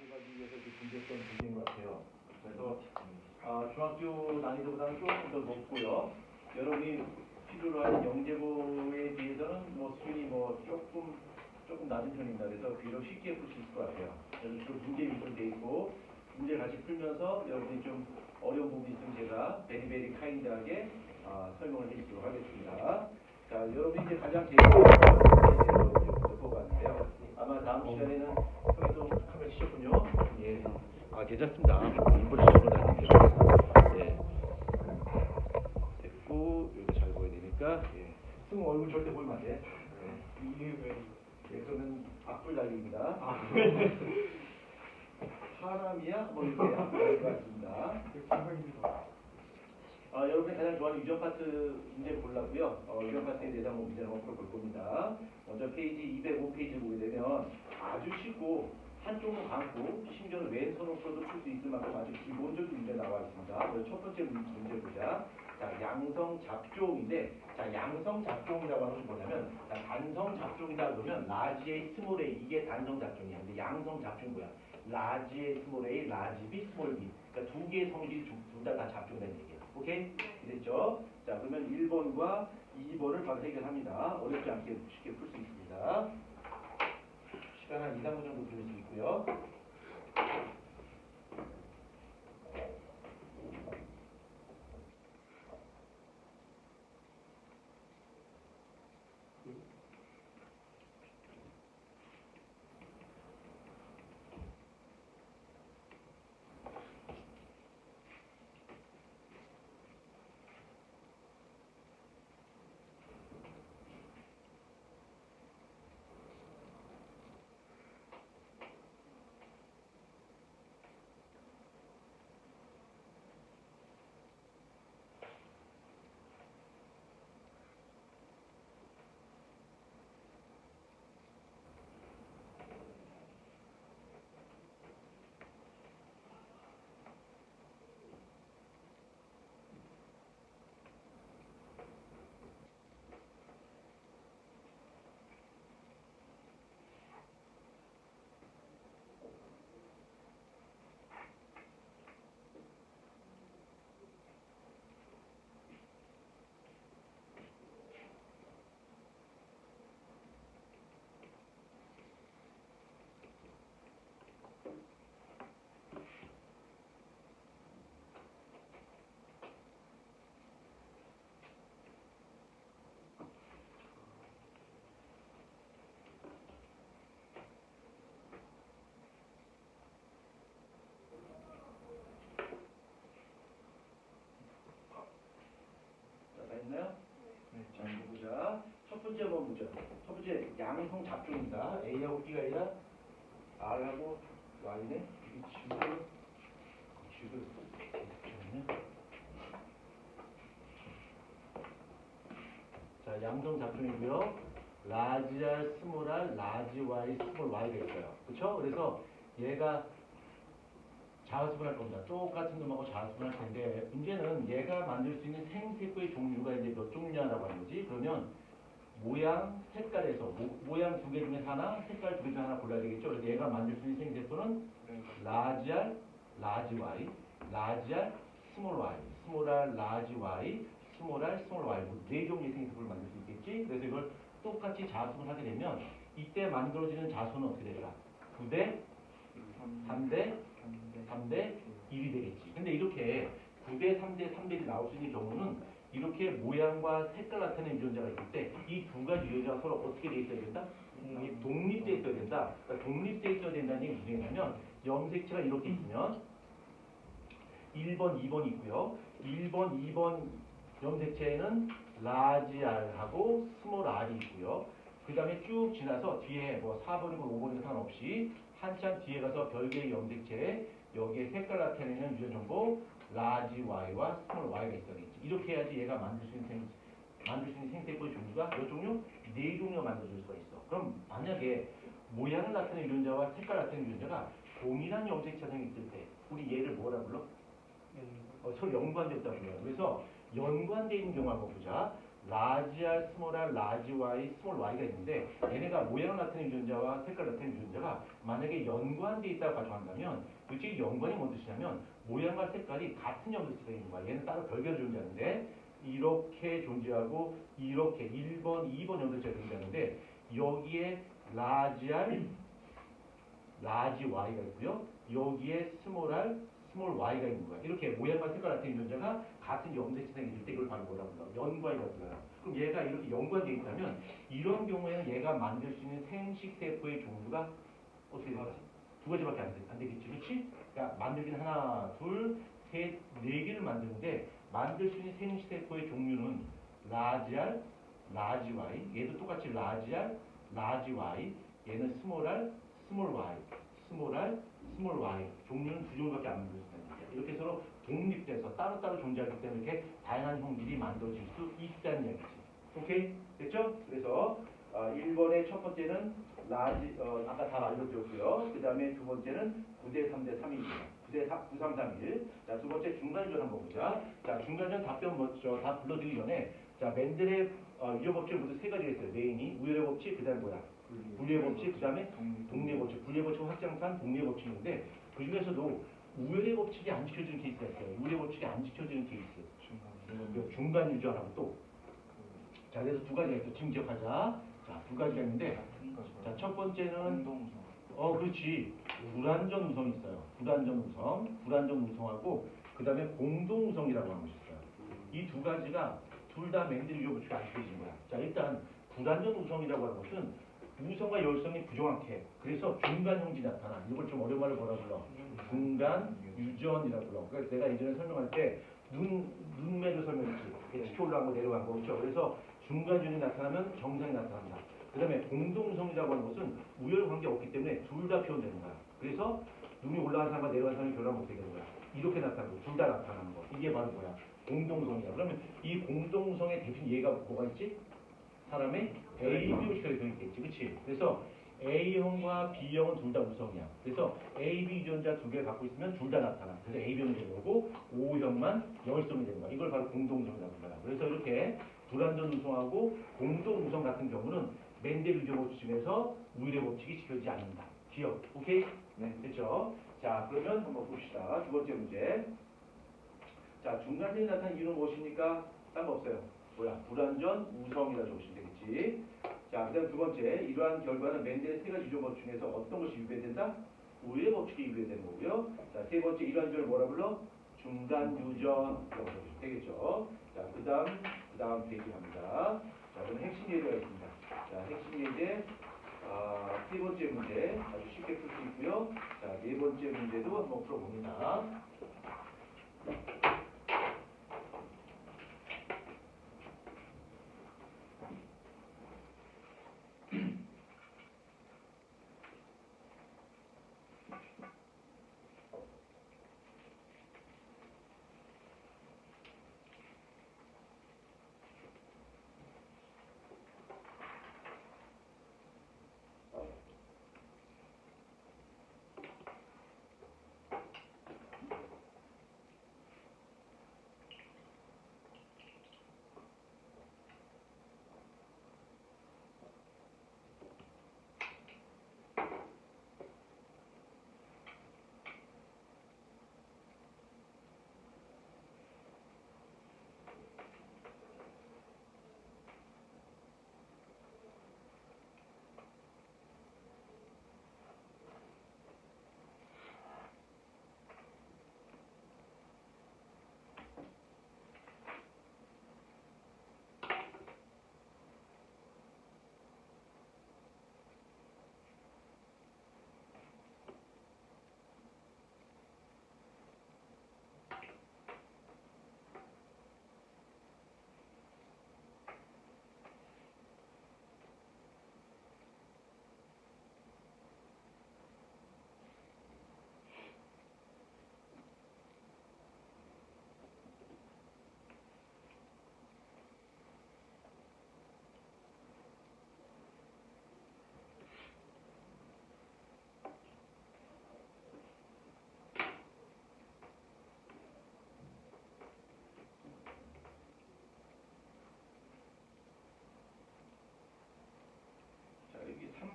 가져가기 위해서 준비했던 문제인 것 같아요. 그래서 중학교 난이도보다는 조금 더 높고요. 여러분이 필요로 하는 영재고에 비해서는 수준이 조금 낮은 편입니다. 그래서 비록 쉽게 풀 수 있을 것 같아요. 그래서 주로 문제 위주로 돼 있고 문제 같이 풀면서 여러분이 좀 어려운 부분이 있으면 제가 베리베리 카인드하게 설명을 해드리도록 하겠습니다. 자, 여러분이 이제 가장 제일 뽑았는데요. 아마 다음 시간에는 형이 또 카메라 켜셨군요. 예. 괜찮습니다. 인물이 저로 다니는데. 예. 됐고, 여기 잘 보여야 되니까. 예. 승우 얼굴 절대 보이면 안 돼. 예. 이게 왜? 예, 그러면 악플 달립니다. 사람이야? 이렇게 악플 달릴 것 같습니다. 여러분이 가장 좋아하는 유전 파트 문제 골랐고요. 유전 파트에 대해서 한번 문제를 한번 풀어볼 겁니다. 먼저 페이지 205페이지 보게 되면 아주 쉽고 한쪽은 감고 심지어는 왼손으로 풀어도 풀 수 있을 만큼 아주 기본적인 문제 나와 있습니다. 그래서 첫 번째 문제 보자. 자, 양성 잡종인데, 자, 양성 잡종이라고 하는 것이 뭐냐면, 자, 단성 잡종이다 그러면 라지 A, 스몰 A 이게 단성 잡종이야. 근데 양성 잡종 뭐야? 라지 A, 스몰 A, 라지 B, 스몰 B. 그러니까 두 개의 성질이 둘 다 잡종이라는 얘기야. 오케이? 됐죠? 자, 그러면 1번과 2번을 바로 해결합니다. 어렵지 않게 쉽게 풀 수 있습니다. 시간 한 2, 3분 정도 걸릴 수 있고요. 있나요? 네, 자, 이거 보자. 첫 번째 한번 보자. 첫 번째 양성 잡종입니다. A하고 B가 아니라 R하고 Y네. 이게 쥐를 자, 양성 잡종이고요. 라지 R, 스몰 R, 라지 Y, 스몰 Y가 있어요. 그렇죠? 그래서 얘가 자수분할 겁니다. 똑같은 놈하고 자수분할 텐데 문제는 얘가 만들 수 있는 생세포의 종류가 이제 몇 종류냐라고 하는 거지. 그러면 모양, 색깔에서 모양 두 개 중에 하나, 색깔 두 개 중에 하나 골라야 되겠죠. 그래서 얘가 만들 수 있는 생세포는 라지 R, 라지 Y, 라지 R, 스몰 Y, 스몰 R, 라지 Y, 스몰 R, 스몰 Y 네 종류의 생세포를 만들 수 있겠지. 그래서 이걸 똑같이 자수를 하게 되면 이때 만들어지는 자수는 어떻게 될까? 9대 3대 3대 1이 되겠지. 근데 이렇게 9대 3대 3대1이 나올 수 있는 경우는 이렇게 모양과 색깔 나타내는 유전자가 있을 때 이 두 가지 유전자가 서로 어떻게 돼 있어야 된다? 독립돼 있어야 된다. 그러니까 독립돼 있어야 된다는 얘기 무슨 얘기냐면 염색체가 이렇게 있으면 1번, 2번 있고요. 1번, 2번 염색체에는 라지 R하고 스몰 R이 있고요. 그 다음에 쭉 지나서 뒤에 4번이고 5번이고 상관없이 한참 뒤에 가서 별개의 염색체에 여기에 색깔 나타내는 유전 정보 라지 Y와 스몰 Y가 있어야겠지. 이렇게 해야지 얘가 만들 수 있는 생태포의 종류가 몇 종류? 네 종류가 만들어질 수가 있어. 그럼 만약에 모양을 나타내는 유전자와 색깔 나타내는 유전자가 동일한 염색체 성이 있을 때 우리 얘를 뭐라 불러? 서로 연관되었다 불러요. 그래서 연관되어 있는 경우 한번 보자. 라지 R, 스몰 R, 라지 Y, 스몰 Y가 있는데 얘네가 모양을 나타내는 유전자와 색깔을 나타내는 유전자가 만약에 연관되어 있다고 가정한다면 그치 연관이 뭔 뜻이냐면 모양과 색깔이 같은 염도체가 있는 거야. 얘는 따로 별개로 존재하는데 이렇게 존재하고 이렇게 1번, 2번 염도체가 존재하는데 여기에 라지 R, 라지 Y가 있고요. 여기에 스몰 R, 스몰 Y가 있는 거야. 이렇게 모양과 색깔 같은 유전자가 같은 염색체상이 있을 때 이걸 바로 뭐라고 불러? 연관이라고 불러요. 그럼 얘가 이렇게 연관되어 있다면 이런 경우에는 얘가 만들 수 있는 생식세포의 종류가 어떻게 될까? 두 가지밖에 안 되겠지. 그렇지? 그러니까 만들기는 하나, 둘, 셋, 네 개를 만드는데 만들 수 있는 생식세포의 종류는 라지 R, 라지 Y, 얘도 똑같이 라지 R, 라지 Y, 얘는 스몰 R, 스몰 Y, 스몰 R, 스몰 Y 종류는 두 종류밖에 안 만들어진다는 얘기야. 이렇게 서로 독립돼서 따로따로 존재하기 때문에 이렇게 다양한 형질이 만들어질 수 있다는 얘기지. 오케이? 됐죠? 그래서 1번의 첫 번째는 라지 아까 다 알려드렸고요. 그 다음에 두 번째는 9대 3대 3입니다. 9대 4, 9, 3, 3, 1. 자, 두 번째 중간전 한번 보자. 자, 중간전 답변 먼저 다 불러드리기 전에 자, 맨델의 유효 법칙 모두 세 가지가 있어요. 메인이 우열의 법칙, 그 다음에 뭐야? 분리의 법칙, 그 다음에 독립의 법칙. 분리의 법칙 확장판, 독립의 법칙인데 그 중에서도 우열의 법칙이 안 지켜지는 케이스가 있어요. 우열의 법칙이 안 지켜지는 케이스. 중간 유전하고 또. 자, 그래서 두 가지가 있어. 지금 기억하자. 자, 두 가지가 있는데 자, 첫 번째는 그렇지. 불완전 우성이 있어요. 불완전 우성하고 그 다음에 공동 우성이라고 하는 것이 있어요. 이 두 가지가 둘 다 맨델 유효 법칙이 안 지켜지는 거야. 자, 일단 불완전 우성이라고 하는 것은 우성과 열성이 부정확해. 그래서 중간 형질이 나타나. 이걸 좀 어려운 말로 뭐라 불러? 중간 유전이라고 불러. 그러니까 내가 이전에 설명할 때 눈매로 설명했지. 이렇게 올라간 거 내려간 거 그렇죠. 그래서 중간 유전이 나타나면 정상이 나타난다. 그 다음에 공동성이라고 하는 것은 우열 관계 없기 때문에 둘 다 표현되는 거야. 그래서 눈이 올라간 사람과 내려간 사람이 결합 못하게 되는 거야. 이렇게 나타나고 둘 다 나타나는 거. 이게 바로 뭐야? 공동성이야. 그러면 이 공동성의 대신 얘가 뭐가 있지? 사람의 A, B 식이 되겠지. 그치? 그래서 A형과 B형은 둘 다 우성이야. 그래서 A, B 유전자 두 개를 갖고 있으면 둘 다 나타나. 그래서 A형이 되는 거고 O형만 열성이 되는 거야. 이걸 바로 공동성이라고 불러요. 그래서 이렇게 불완전 우성하고 공동 우성 같은 경우는 맨델 유전 법칙 중에서 우열의 법칙이 지켜지지 않는다. 기억. 오케이? 네, 됐죠? 자, 그러면 한번 봅시다. 두 번째 문제. 자, 중간점이 나타난 이유는 무엇입니까? 딴 거 없어요. 뭐야? 불완전 우성이라 적으시면 되겠지. 자, 그 다음 두 번째. 이러한 결과는 맨델의 세 가지 유전 법칙 중에서 어떤 것이 유배된다? 우열의 법칙이 유배되는 거고요. 자, 세 번째 이러한 유전을 뭐라 불러? 중간 유전이라고 적으시면 되겠죠. 자, 그 다음 페이지 갑니다. 자, 그럼 핵심 예제가 있습니다. 자, 핵심 예제 세 번째 문제 아주 쉽게 풀 수 있고요. 자, 네 번째 문제도 한번 풀어봅니다.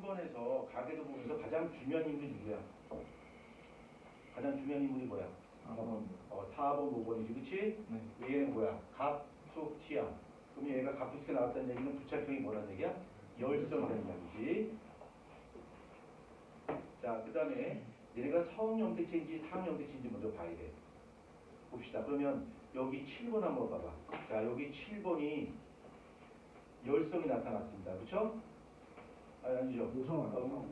1번에서 가계도 보면서 가장 중요한 인물이 누구야? 가장 중요한 인물이 뭐야? 4번. 4번, 5번이지, 그치? 네. 얘는 뭐야? 갑, 수, 티양. 그러면 얘가 갑, 수, 티가 나왔다는 얘기는 부착형이 뭐라는 얘기야? 열성이라는 이야기지. 자, 그 다음에 얘네가 성형택체인지 상형택체인지 먼저 봐야 돼. 봅시다. 그러면 여기 7번 한번 봐봐. 자, 여기 7번이 열성이 나타났습니다. 그쵸? 아니죠.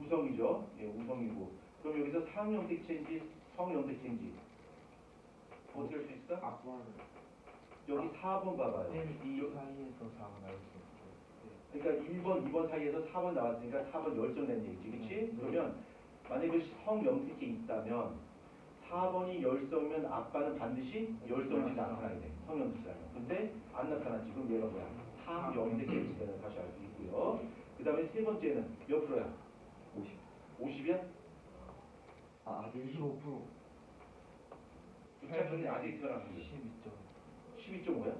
우성이죠. 예, 우성이고. 그럼 여기서 상형택체인지 성형택체인지 어떻게 할 수 있어? 앞으로. 여기 4번 봐봐요. 이 사이에서 4가 나올 수 있어요. 그러니까 1번, 2번 사이에서 4번 나왔으니까 4번 열성된 얘기지. 그치? 그러면 만약에 그 성명택이 있다면 4번이 열성이면 아빠는 반드시 열성이 나타나야 돼. 성명택이라면. 근데 안 나타났지. 그럼 얘가 뭐야? 상명택이 다시 알 수 있고요. 그 다음에 세 번째는 몇 프로야? 50이야? 아직 25%. 부착형이 아직 태어났는데 12.5. 12.5야?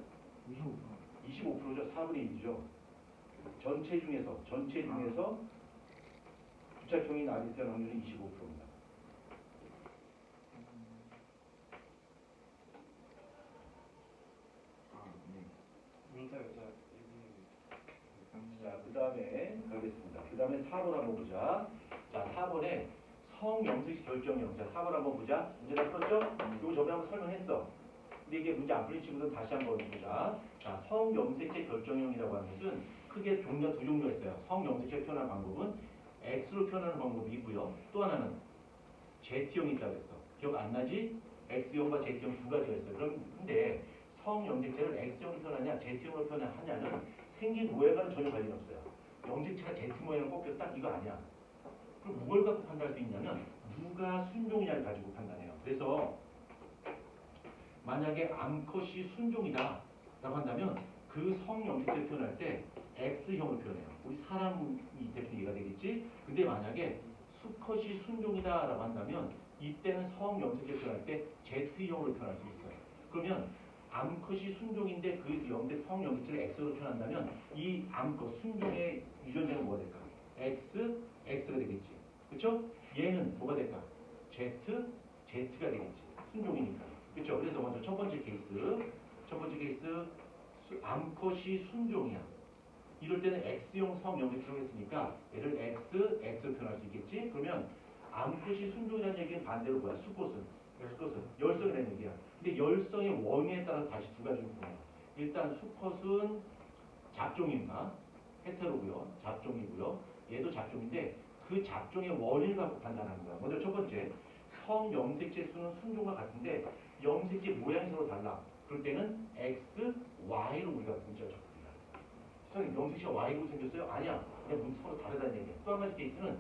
25%. 25%죠. 4분의 1이죠. 전체 중에서 부착형이 아직 태어난 확률은 25%입니다. 자, 그 다음에 가겠습니다. 그 다음에 4번 한번 보자. 자, 4번에 성영식 결정형. 자, 4번 한번 보자. 문제 다 풀었죠? 이거 저번에 한번 설명했어. 근데 이게 문제 안 풀린 친구들은 다시 한번 보자. 자, 성영색체 결정형이라고 하는 것은 크게 종류가 두 종류가 있어요. 성영색체 표현하는 방법은 X로 표현하는 방법이 있고요. 또 하나는 Z형이 있다고 했어. 기억 안 나지? X형과 Z형 두 가지가 있어요. 근데 성영색체를 X형으로 표현하냐, Z형으로 표현하냐는 생긴 모양과는 전혀 관련이 없어요. 영색체가 Z 모양을 꺾여 딱 이거 아니야. 그럼 뭘 갖고 판단할 수 있냐면 누가 순종이냐를 가지고 판단해요. 그래서 만약에 암컷이 순종이다 라고 한다면 그 성영색체를 표현할 때 X형으로 표현해요. 우리 사람이 대표 이해가 되겠지? 근데 만약에 수컷이 순종이다 라고 한다면 이때는 성영색체를 표현할 때 Z형으로 표현할 수 있어요. 그러면 암컷이 순종인데 그 성영색체를 X로 표현한다면 이 암컷 순종의 유전자는 뭐가 될까? X가 되겠지. 그쵸? 얘는 뭐가 될까? Z가 되겠지. 순종이니까. 그쵸? 그래서 먼저 첫 번째 케이스 암컷이 순종이야. 이럴 때는 X형 성영색체로 했으니까 얘를 X로 표현할 수 있겠지? 그러면 암컷이 순종이라는 얘기는 반대로 뭐야? 수컷은 열성이라는 얘기야. 근데 열성의 원인에 따라서 다시 두 가지로 보내요. 일단 수컷은 잡종인가? 헤테로고요. 잡종이고요. 얘도 잡종인데 그 잡종의 원인을 갖고 판단하는 거야. 먼저 첫 번째, 성염색체 수는 순종과 같은데 염색체 모양이 서로 달라. 그럴 때는 X, Y로 우리가 문자를 적습니다. 선생님, 염색체가 Y로 생겼어요? 아니야. 그냥 서로 다르다는 얘기야. 또 한 가지 케이스는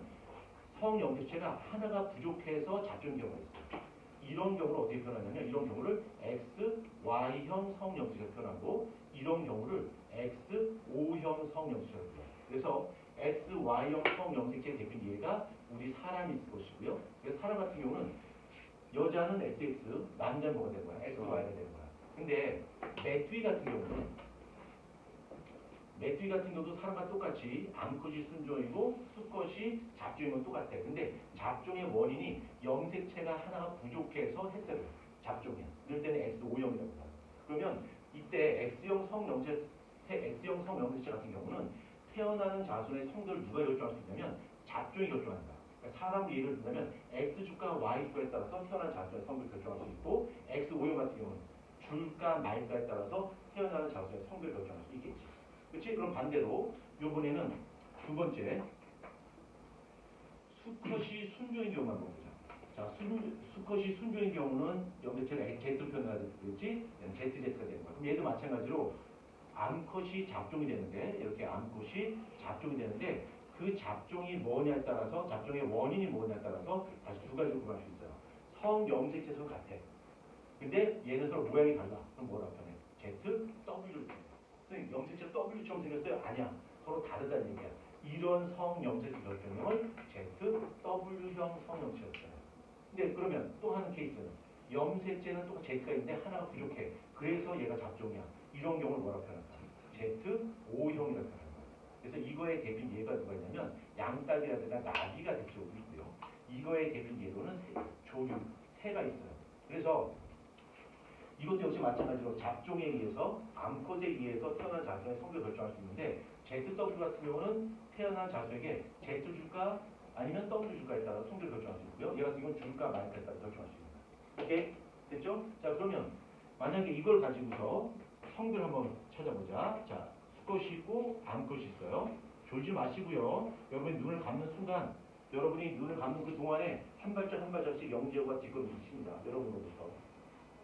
성염색체가 하나가 부족해서 잡종인 경우가 있어요. 이런 경우를 어떻게 표현하냐면 이런 경우를 X, Y형 성염색체로 표현하고 이런 경우를 X, O형 성염색체로 표현해요. 그래서 X, Y형 성염색체의 대표 예가 우리 사람이 있을 것이고요. 그래서 사람 같은 경우는 여자는 XX, 남자는 뭐가 되는 거야? X, Y가 되는 거야. 근데 메뚜기 같은 경우도 사람과 똑같이 암컷이 순종이고 수컷이 잡종인 건 똑같아. 근데 잡종의 원인이 염색체가 하나가 부족해서 했어요. 잡종이야. 이럴 때는 X, O형이라고 해요. 그러면 이때 X형 성염색체 같은 경우는 태어나는 자손의 성들을 누가 결정할 수 있냐면 잡종이 결정한다. 그러니까 사람 예를 든다면 X주가 Y주가에 따라서 태어나는 자손의 성들을 결정할 수 있고 X, O형 같은 경우는 줄까 말까에 따라서 태어나는 자손의 성들을 결정할 수 있겠지. 그렇지? 그럼 반대로 이번에는 두 번째 수컷이 순종인 경우만 보자. 자, 수컷이 순종인 경우는 염색체를 Z로 표현하겠지? ZZ가 되는 거야. 그럼 얘도 마찬가지로 암컷이 잡종이 되는데 이렇게 암컷이 잡종이 되는데 그 잡종이 뭐냐에 따라서 잡종의 원인이 뭐냐에 따라서 다시 두 가지로 구분할 수 있어요. 성염색체도 같아. 근데 얘는 서로 모양이 달라. 그럼 뭐라고 표현해? Z, W를 표현해. 선생님, 염색체 W처럼 생겼어요? 아니야. 서로 다르다는 얘기야. 이런 성염색체 결정형을 Z, W형 성염색체로 표현해요. 근데 그러면 또 하는 케이스는 염색체는 또 Z가 있는데 하나가 부족해. 그래서 얘가 잡종이야. 이런 경우를 뭐라고 표현할까? Z, O형이라고 표현하는 거야. 그래서 이거의 대빈 예가 누가 있냐면 양딸이라든가 나비가 대표적으로 있고요. 이거의 대빈 예로는 조류, 새가 있어요. 그래서 이것도 역시 마찬가지로 잡종에 의해서 암컷에 의해서 태어난 자손의 성격을 결정할 수 있는데 ZW 같은 경우는 태어난 자손에게 Z 줄까 아니면 W 줄까에 따라 성격을 결정할 수 있고요. 얘 같은 경우는 줄까 말까에 따라 결정할 수 있습니다. 오케이? 됐죠? 자 그러면 만약에 이걸 가지고서 성별 한번 찾아보자. 자 수컷이 있고 암컷이 있어요. 졸지 마시고요. 여러분이 눈을 감는 순간 여러분이 눈을 감는 그 동안에 한 발짝 한 발짝씩 영재호가 뒷걸음치십니다. 여러분으로부터.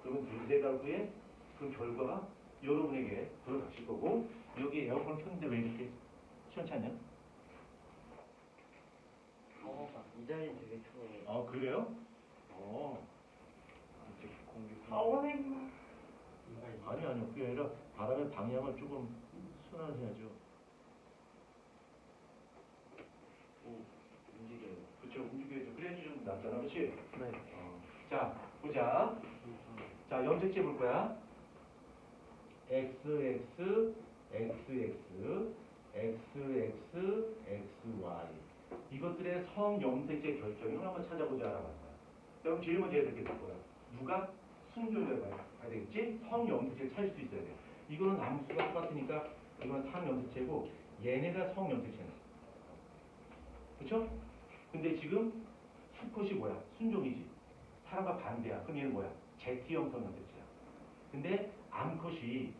그러면 두세 달 후에 그 결과가 여러분에게 들어닥칠 거고 여기 에어컨 켰는데 왜 이렇게 시원찮냐? 이 자리 되게 추워요. 아 그래요? 어. 이제 공기. 아니요. 그게 아니라 바람의 방향을 조금 순환해야죠. 오, 움직여요. 그렇죠. 움직여야죠. 그래야지 좀 낫잖아. 그렇지? 네. 자, 보자. 자, 염색체 볼 거야. XX, XX, XX, XY. 이것들의 성 염색체 결정을 한번 찾아보자 라고 할 거야. 그럼 제일 먼저 이렇게 될 거야. 누가? 순조를 봐야 되겠지? 성 염색체를 찾을 수 있어야 돼. 이거는 암수가 똑같으니까 이건 상 염색체고 얘네가 성 염색체네. 그쵸? 근데 지금 수컷이 뭐야? 순종이지. 사람과 반대야. 그럼 얘는 뭐야? Z형 성 염색체야. 근데 암컷이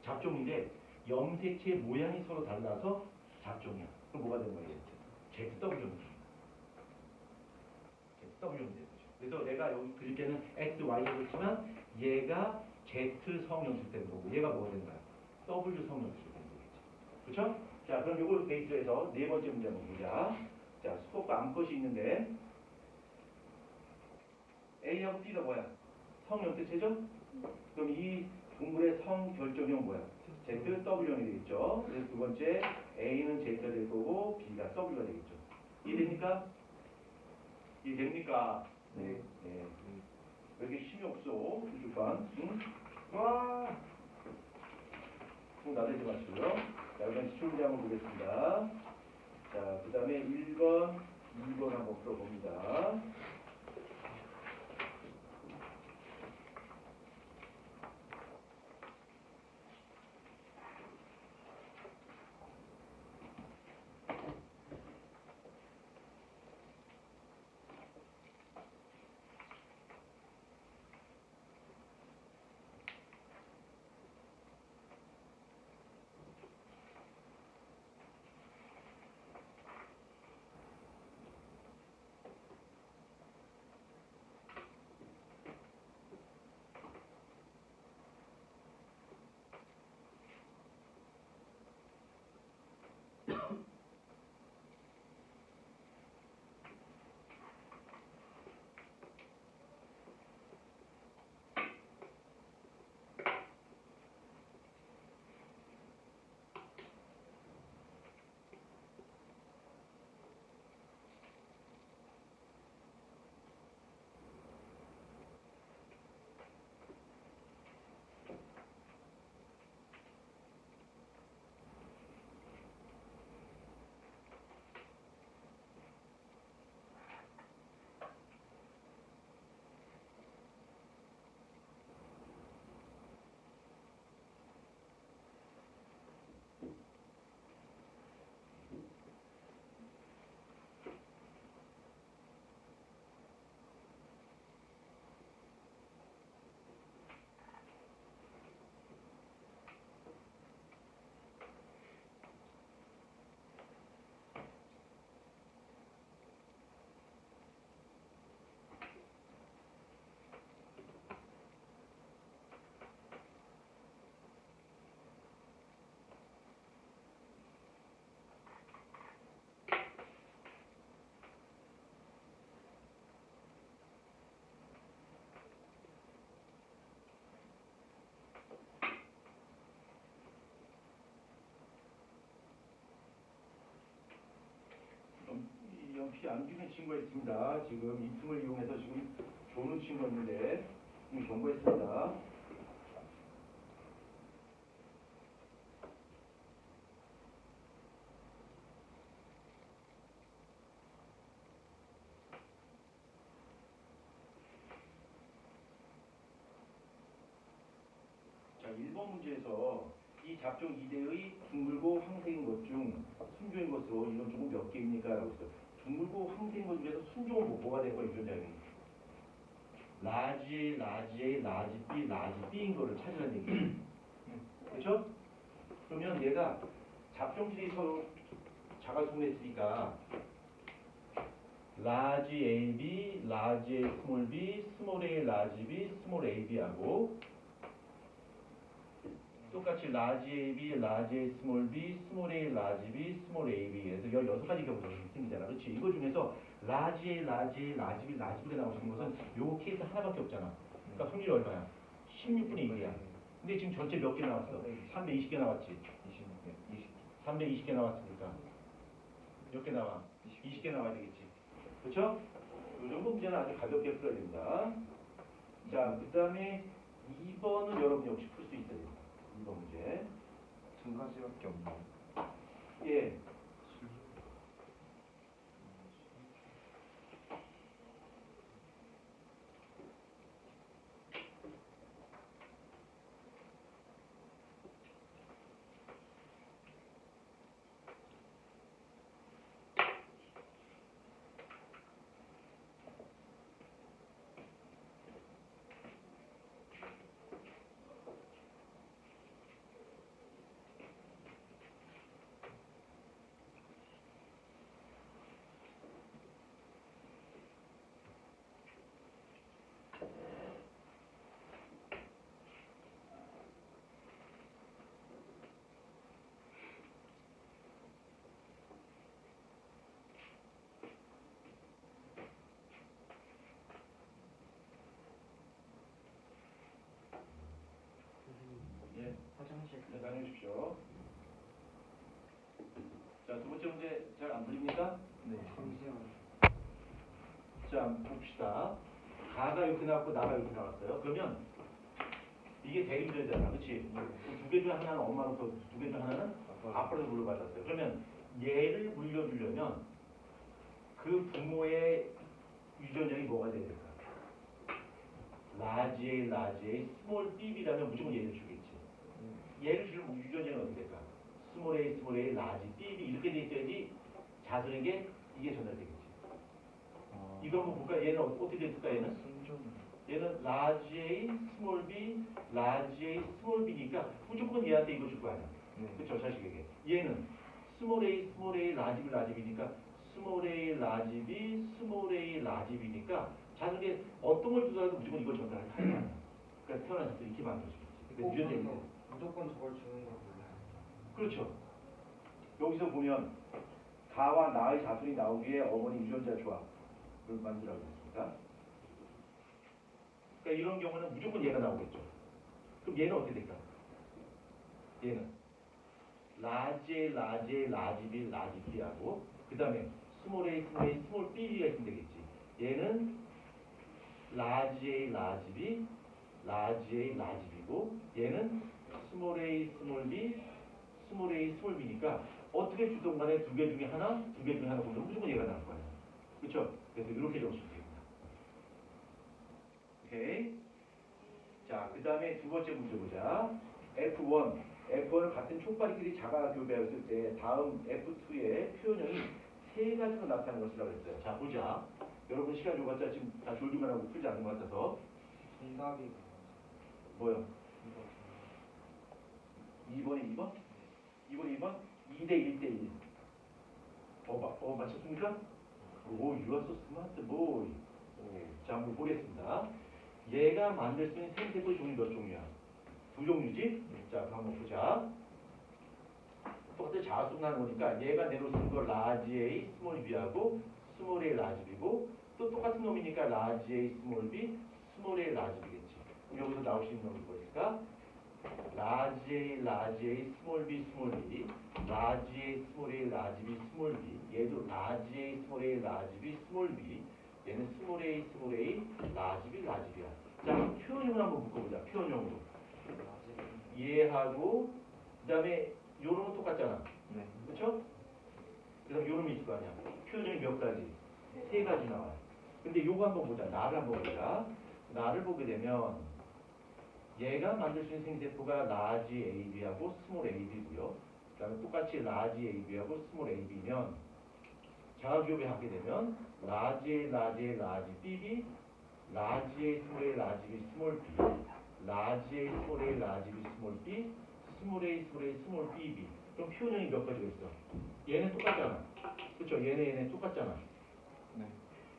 잡종인데 염색체 모양이 서로 달라서 잡종이야. 그럼 뭐가 되는 거야? ZW 염색체. ZW 염색체. 그래서 내가 여기 그릴 때는 X, Y라고 했지만 얘가 Z 성 염색되는 거고 얘가 뭐가 되는 거야? W 성 염색되는 거겠지. 그렇죠? 자, 그럼 이걸 베이스에서 네 번째 문제 한번 보자. 자, 수컷과 암컷이 있는데 A하고 B가 뭐야? 성 염색체죠? 그럼 이 동물의 성 결정형 뭐야? ZW형이 되겠죠. 그래서 두 번째 A는 Z가 될 거고 B가 W가 되겠죠. 이해됩니까? 이해됩니까? 네. 왜 이렇게 힘이 없어? 우주관. 응? 와! 좀 나대지 마시고요. 자, 이번 기출 한번 보겠습니다. 자, 그 다음에 1번, 2번 한번 풀어봅니다. 이 연필 안 주는 친구가 있습니다. 지금 이 틈을 이용해서 지금 조는 친구가 있는데 경고했습니다. 이번 문제에서 이 잡종 2대의 둥글고 황새인 것 중 순종인 것으로 이런 종은 몇 개입니까? 라고 했어요. 둥글고 황새인 것 중에서 순종은 뭐가 된 거예요, 유전자는? 라지 A, 라지 A, 라지 B, 라지 B인 거를 찾으라는 얘기예요. 그렇죠? 그러면 얘가 잡종끼리 서로 자가수분했으니까 라지 AB, 라지 A, 스몰 B, 스몰 A, 라지 B, 스몰 AB하고 똑같이 라지 AB, 라지 A, 스몰 B, 스몰 A, 라지 B, 스몰 AB에서 16가지 경우가 생기잖아. 그렇지? 이거 중에서 라지 A, 라지 A, 라지 B, 라지 B가 나오시는 것은 요 케이스 하나밖에 없잖아. 그러니까 확률이 얼마야? 16분의 1이야. 근데 지금 전체 몇 개 나왔어? 320개 나왔지? 320개 나왔으니까 몇 개 나와? 20개 나와야 되겠지. 그렇죠? 이 정도 문제는 아주 가볍게 풀어야 됩니다. 자, 그 다음에 2번은 여러분이 역시 풀 수 있어야 됩니다. 2번 문제. 두 가지밖에 없나요? 예. 예. 화장실. 대단해 주십시오. 자, 두 번째 문제 잘 안 풀립니까? 네. 잠시만요. 자, 봅시다. 가가 이렇게 나왔고 나가 이렇게 나왔어요. 그러면 이게 대림절이잖아. 그렇지? 두 개 중에 하나는 엄마로부터, 두 개 중에 하나는 아빠로부터 물려받았어요. 그러면 얘를 물려주려면 그 부모의 유전력이 뭐가 돼야 될까? 라지 A, 라지 A, 스몰 B라면 무조건 얘를 주겠지. 얘를 주면 유전력이 어떻게 될까? 스몰 A, 스몰 A, 라지 B 이렇게 돼 있어야지 자손에게 이게 전달되겠지. 이거 한번 볼까? 얘는 어떻게 됐을까? 얘는? 얘는 라지 A, 스몰 B, 라지 A, 스몰 B니까 무조건 얘한테 이거 줄 거 아니야. 그렇죠? 자식에게. 얘는 스몰 A, 스몰 A, 라지 B, 라지 B니까 스몰 A, 라지 B, 스몰 A, 라지 B니까 자식에게 어떤 걸 주더라도 무조건 이걸 전달할 거야. 그러니까 태어나서 이렇게 만들어주겠지. 그러니까 유전자인데. 무조건 저걸 주는 걸 몰라요. 그렇죠. 여기서 보면 가와 나의 자손이 나오기에 어머니 유전자 조합을 만들라고 했습니다. 그러니까 이런 경우는 무조건 얘가 나오겠죠. 그럼 얘는 어떻게 될까? 얘는 라지 A, 라지 A, 라지 B, 라지 B하고 그 다음에 스몰 A, 스몰 A, 스몰 B가 있으면 되겠지. 얘는 라지 A, 라지 B, 라지 A, 라지 B고 얘는 스몰 A, 스몰 B, 스몰 A, 스몰 B니까 어떻게 주든 간에 두 개 중에 하나, 두 개 중에 하나 보면 무조건 얘가 나올 거예요. 그렇죠? 그래서 이렇게 적으시면 됩니다. 오케이. 자, 그 다음에 두 번째 문제 보자. F1. F1을 같은 촉발끼리 자가 교배했을 때 다음 F2의 표현형이 세 가지로 나타나는 것이라고 했어요. 자, 보자. 여러분 시간 줘봤자 지금 다 졸기만 하고 풀지 않는 것 같아서. 정답이 뭐요? 2번에 2번? 2번에 2번? 2대 1대 1. 맞췄습니까? 오, you are so smart boy. 자, 한번 보겠습니다. 얘가 만들 수 있는 생태포의 종류 몇 종류야? 두 종류지? 자, 한번 보자. 똑같이 자수분하는 거니까 얘가 내놓은 거 라지 A, 스몰 B하고 스몰 A, 라지 B고 또 똑같은 놈이니까 라지 A, 스몰 B, 스몰 A, 라지 B겠지. 그럼 여기서 나올 수 있는 놈이 뭐일까? 라지 A, 라지 A, 스몰 B, 스몰 B, 라지 A, 스몰 A, 라지 B, 스몰 B. 얘도 라지 A, 스몰 A, 라지 B, 스몰 B. 얘는 스몰 A, 스몰 A, 라지 B, 라지 B야. 자, 표현형을 한번 묶어보자. 표현형으로. 얘하고 그 다음에 요놈은 똑같잖아. 네. 그렇죠? 그래서 요놈이 있을 거 아니야. 표현형이 몇 가지? 세 가지 나와요. 근데 요거 한번 보자. 나를 한번 보자. 나를 보게 되면 얘가 만들 수 있는 생세포가 라지 AB하고 스몰 AB고요. 그 다음에 똑같이 라지 AB하고 스몰 AB면 자가기업에 하게 되면 라지 A, 라지 A, 라지 BB, 라지 A, 스몰 A, 라지 B, 스몰 B, 라지 A, 스몰 A, 라지 B, 스몰 B, 스몰 A, 스몰 A, 스몰 BB. 그럼 표현형이 몇 가지가 있어? 얘는 똑같잖아. 그렇죠? 얘네 똑같잖아. 네.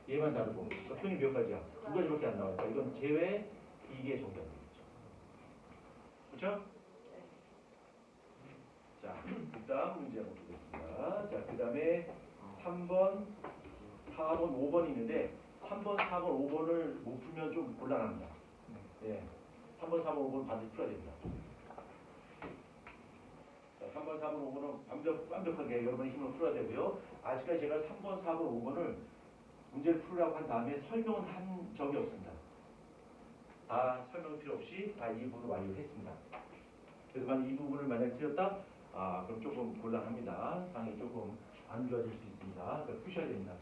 얘만 다르고. 그러니까 표현이 몇 가지야? 두 가지밖에 안 나와요. 이건 제외, 이게 정답이겠죠. 그렇죠? 자, 다음 문제 한번 보겠습니다. 자, 그 다음에 3번, 4번, 5번이 있는데 3번, 4번, 5번을 못 풀면 좀 곤란합니다. 예. 3번, 4번, 5번 반드시 풀어야 됩니다. 자, 3번, 4번, 5번은 완벽하게 여러분의 힘으로 풀어야 되고요. 아직까지 제가 3번, 4번, 5번을 문제를 풀으라고 한 다음에 설명은 한 적이 없습니다. 다 설명 필요 없이 다 이 부분을 완료했습니다. 그래서 만약 이 부분을 만약 틀렸다? 그럼 조금 곤란합니다. 상황이 조금 안 좋아질 수 있습니다. 그래서 푸셔야 됩니다.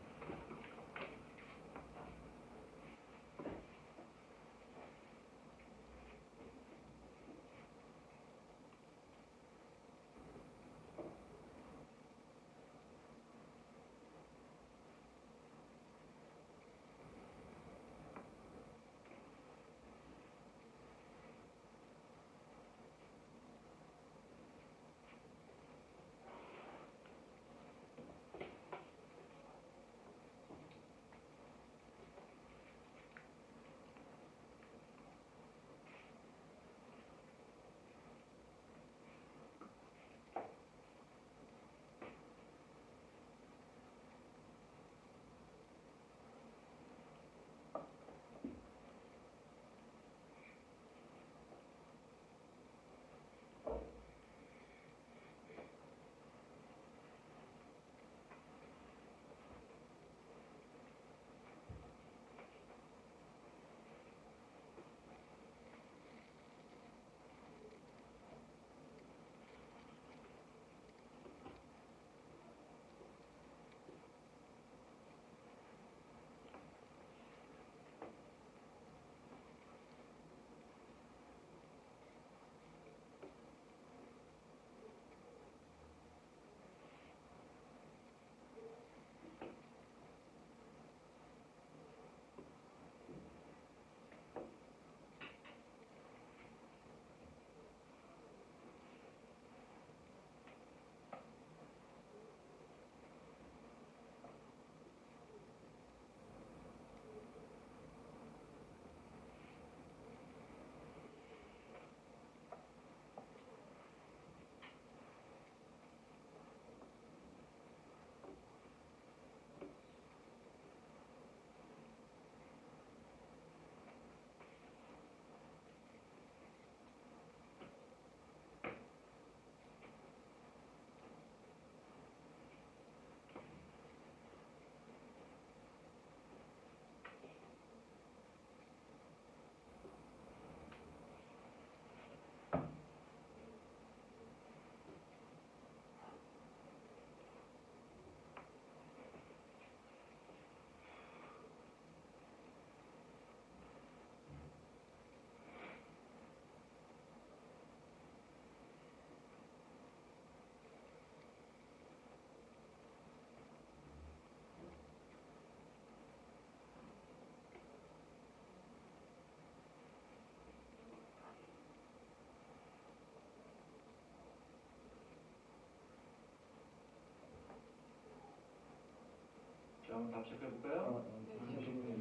자, 한번 답 시작해볼까요?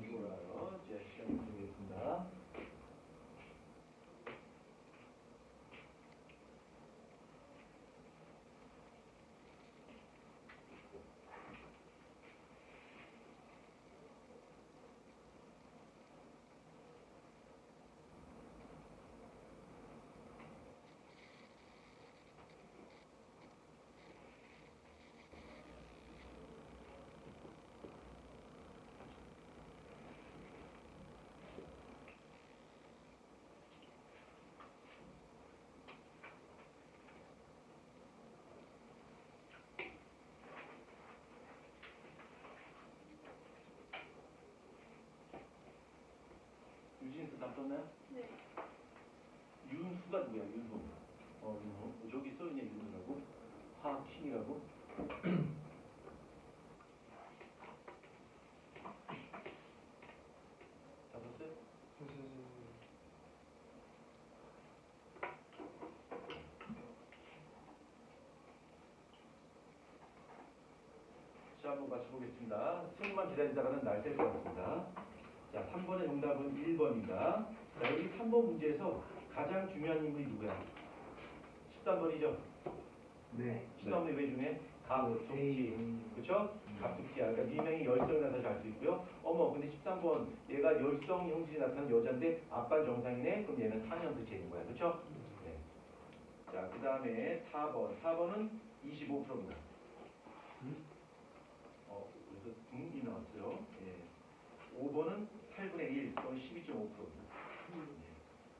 좋아요. 이제 시작해 보겠습니다. 유진스 답 썼나요? 네. 윤수가 누구야? 윤수. 윤수. 저기 써있네 윤수라고. 화학신이라고. 다 봤어요? 자, 한번 맞춰보겠습니다. 승만 기다리다가는 날 셀 것 같습니다. 자, 3번의 정답은 1번입니다. 자, 여기 3번 문제에서 가장 중요한 인물이 누구야? 13번이죠? 네. 13번의 왜 중에? 갑툭튀. 그쵸? 갑툭튀야. 그러니까 네 명이 열성이 나타나서 알 수 있고요. 어머, 근데 13번 얘가 열성 형질이 나타나는 여자인데 아빠 정상이네? 그럼 얘는 탄현도 제인 거야. 그쵸? 네. 자, 그 다음에 4번. 4번은 25%입니다. 그래서 이 나왔어요. 예. 5번은 8분의 1, 또는 12.5%입니다.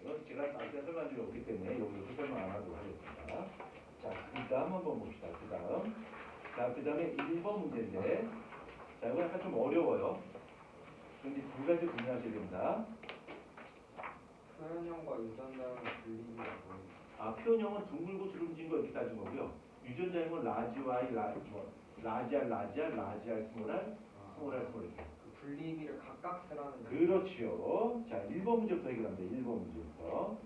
이건 제가 아까 설명한 적이 없기 때문에 여기서 설명 안 하도록 하겠습니다. 자, 그 다음 한번 봅시다. 그 다음. 자, 그 다음에 1번 문제인데, 자, 이거 약간 좀 어려워요. 그런데 두 가지 구분하셔야 됩니다. 표현형과 유전자형의 분리가 뭐예요? 아, 표현형은 둥글고 주름진 거 이렇게 따진 거고요. 유전자형은 라지와이, 라지알, 라지알, 스몰알, 스몰알, 스몰알. 그 분리비를 각각 세라는 그렇지요. 자, 1번 문제부터 해결합니다. 1번 문제부터.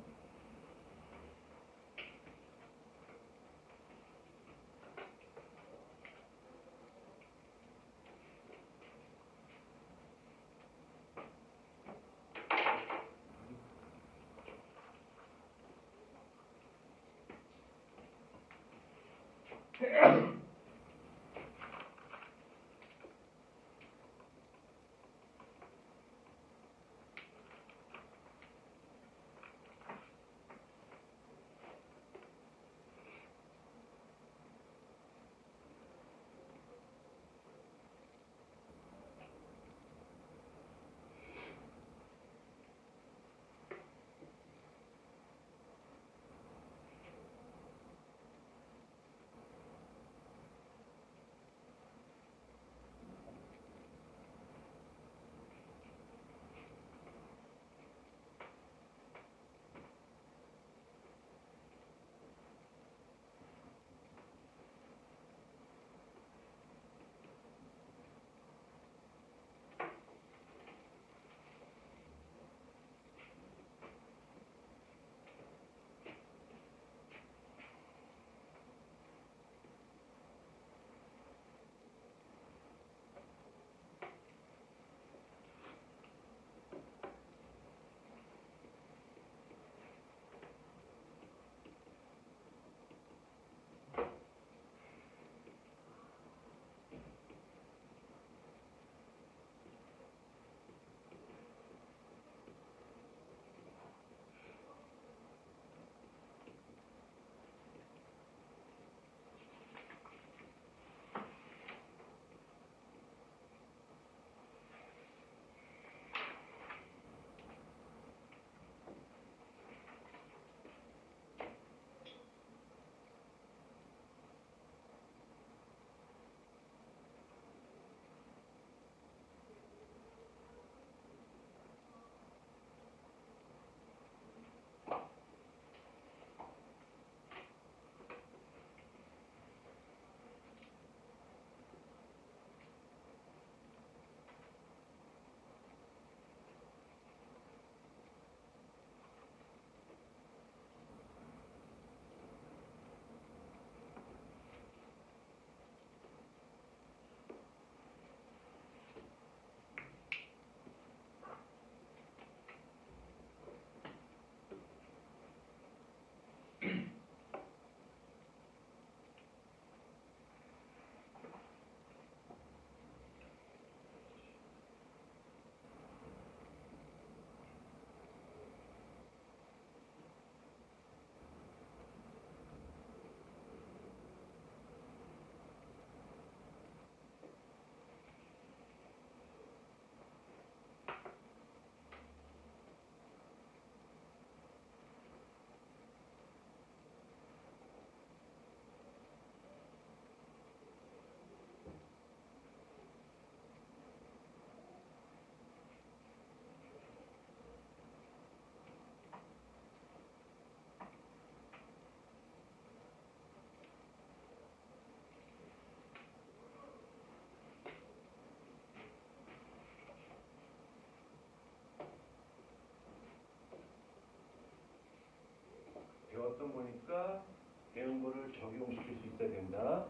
적용시킬 수 있어야 된다.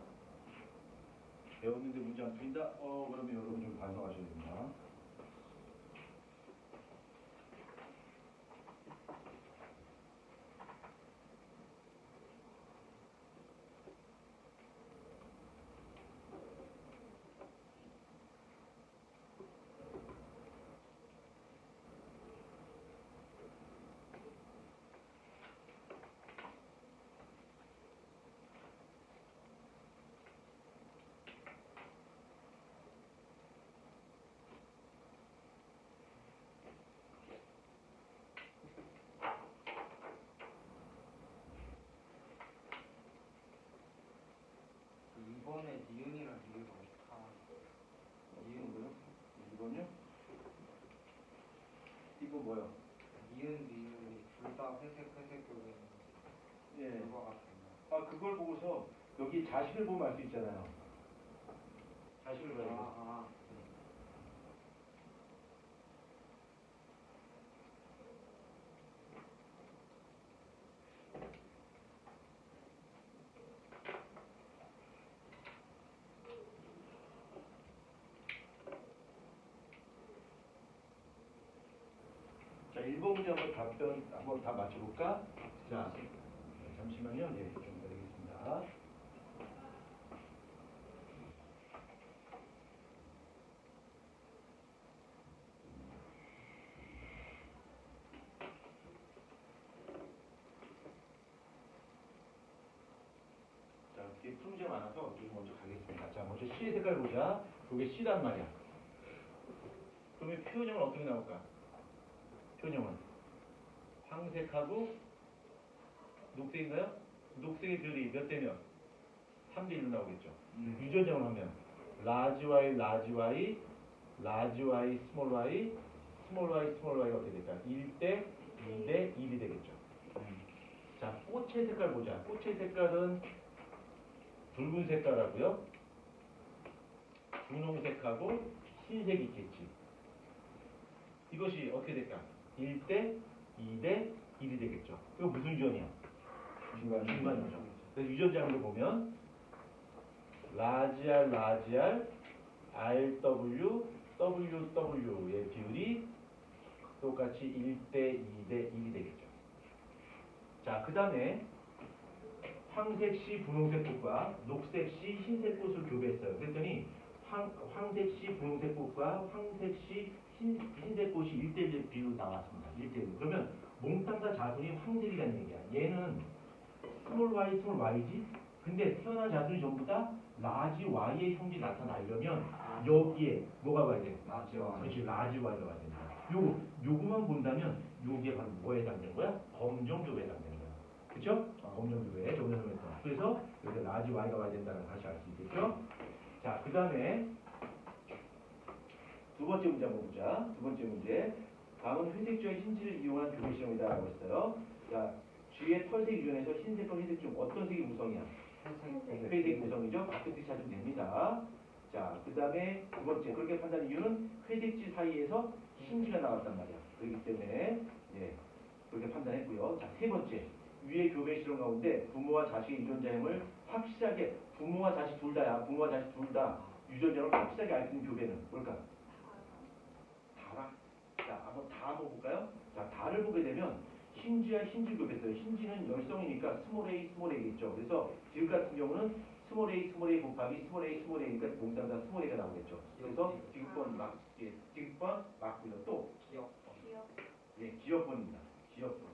배웠는데 문제 안 풀린다? 그러면 여러분 좀 반성하셔야 됩니다. 이번에 니은이랑 리을가 다 니은 뭐요? 이번요? 이거 뭐요? 니은 리을이 둘 다 회색 교배는 예. 그거 같은데. 그걸 보고서 여기 자식을 보면 알 수 있잖아요. 자식을 봐야 돼요. 자, 1번 문제 한번 답변 한번 다 맞춰볼까? 자, 잠시만요. 네, 좀 기다리겠습니다. 자, 이게 푸는 게 많아서 좀 먼저 가겠습니다. 자, 먼저 C의 색깔 보자. 이게 C란 말이야. 그러면 표현형은 어떻게 나올까? 표현형은 황색하고 녹색인가요? 녹색의 비율이 몇 대 몇? 3대 1로 나오겠죠. 유전자로 하면 라지 y, 라지 y, 라지 y, 스몰 y, 스몰 y, 스몰 y가 어떻게 될까? 1대 2대 1이 되겠죠. 자, 꽃의 색깔 보자. 꽃의 색깔은 붉은 색깔하고요. 분홍색하고 흰색이 있겠지. 이것이 어떻게 될까? 1대 2대 1이 되겠죠. 이거 무슨 유전이야? 중간 유전. 그래서 유전자로 보면 라지 R, 라지 R, RW, WW의 비율이 똑같이 1대 2대 1이 되겠죠. 자, 그 다음에 황색 시 분홍색 꽃과 녹색 시 흰색 꽃을 교배했어요. 그랬더니 황색 시 분홍색 꽃과 황색 시 흰색 꽃이 1대1 비율로 나왔습니다. 1대1. 그러면 몽땅 다 자손이 황색이라는 얘기야. 얘는 스몰 y, 스몰 y지? 근데 태어난 자손이 전부 다 라지 y의 형질이 나타나려면 여기에 뭐가 와야 돼? 라지 Y. 그렇지, 라지 y가 와야 된다. 요거만 본다면 요게 바로 뭐에 해당되는 거야? 검정교배에 해당되는 거야. 그쵸? 검정교배, 정면으로 했던. 그래서 여기 라지 y가 와야 된다는 걸 다시 알 수 있겠죠? 자, 그 다음에 두 번째 문제 한번 보자. 두 번째 문제. 다음은 회색주의 흰지를 이용한 교배 실험이다라고 했어요. 자, 쥐의 털색 유전에서 흰색과 회색 중 어떤 색이 구성이야? 회색 구성이죠. 같은 색 찾으면 됩니다. 자, 그 다음에 두 번째. 그렇게 판단한 이유는 회색지 사이에서 흰지가 나왔단 말이야. 그렇기 때문에 예, 그렇게 판단했고요. 자, 세 번째. 위의 교배 실험 가운데 부모와 자식의 유전자임을 확실하게 부모와 자식 둘 다야. 부모와 자식 둘 다 유전자를 확실하게 알 수 있는 교배는 뭘까? 다라. 자, 한번 다 한번 볼까요? 자, 다를 보게 되면 흰지와 흰지 교배했어요. 흰지는 열성이니까 스몰 a, 스몰 a겠죠. 그래서 지금 같은 경우는 스몰 a 곱하기 스몰 a, 스몰 a니까 몽땅 다 스몰 a가 나오겠죠. 그래서 디귿번 막, 예, 디귿번 맞고요. 또 기억번. 예, 기억번입니다. 기억번.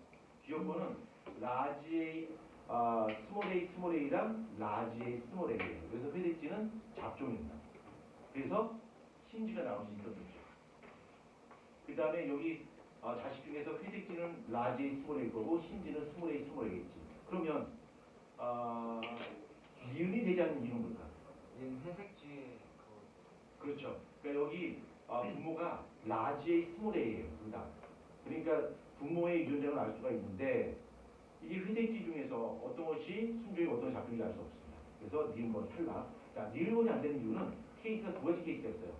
기억번은 라지 A, 스몰 a랑 라지 A, 스몰 a예요. 그래서 회색지는 잡종입니다. 그래서 흰지가 나올 수 있는 거죠. 그 다음에 여기 자식 중에서 회색지는 라지 A, 스몰 A 거고 흰지는 스몰 A, 스몰 A겠지. 그러면 니은이 되지 않는 이유는 뭘까? 얘는 회색지의 그렇죠. 그러니까 여기 부모가 라지 A, 스몰 A예요. 둘 다. 그러니까 부모의 유전자를 알 수가 있는데 이게 회색지 중에서 어떤 것이 순종이 어떤 것이 잡종인지 알 수 없습니다. 그래서 니은번 탈락. 자, 니은번이 안 되는 이유는 케이스가 두 가지 케이스가 있어요.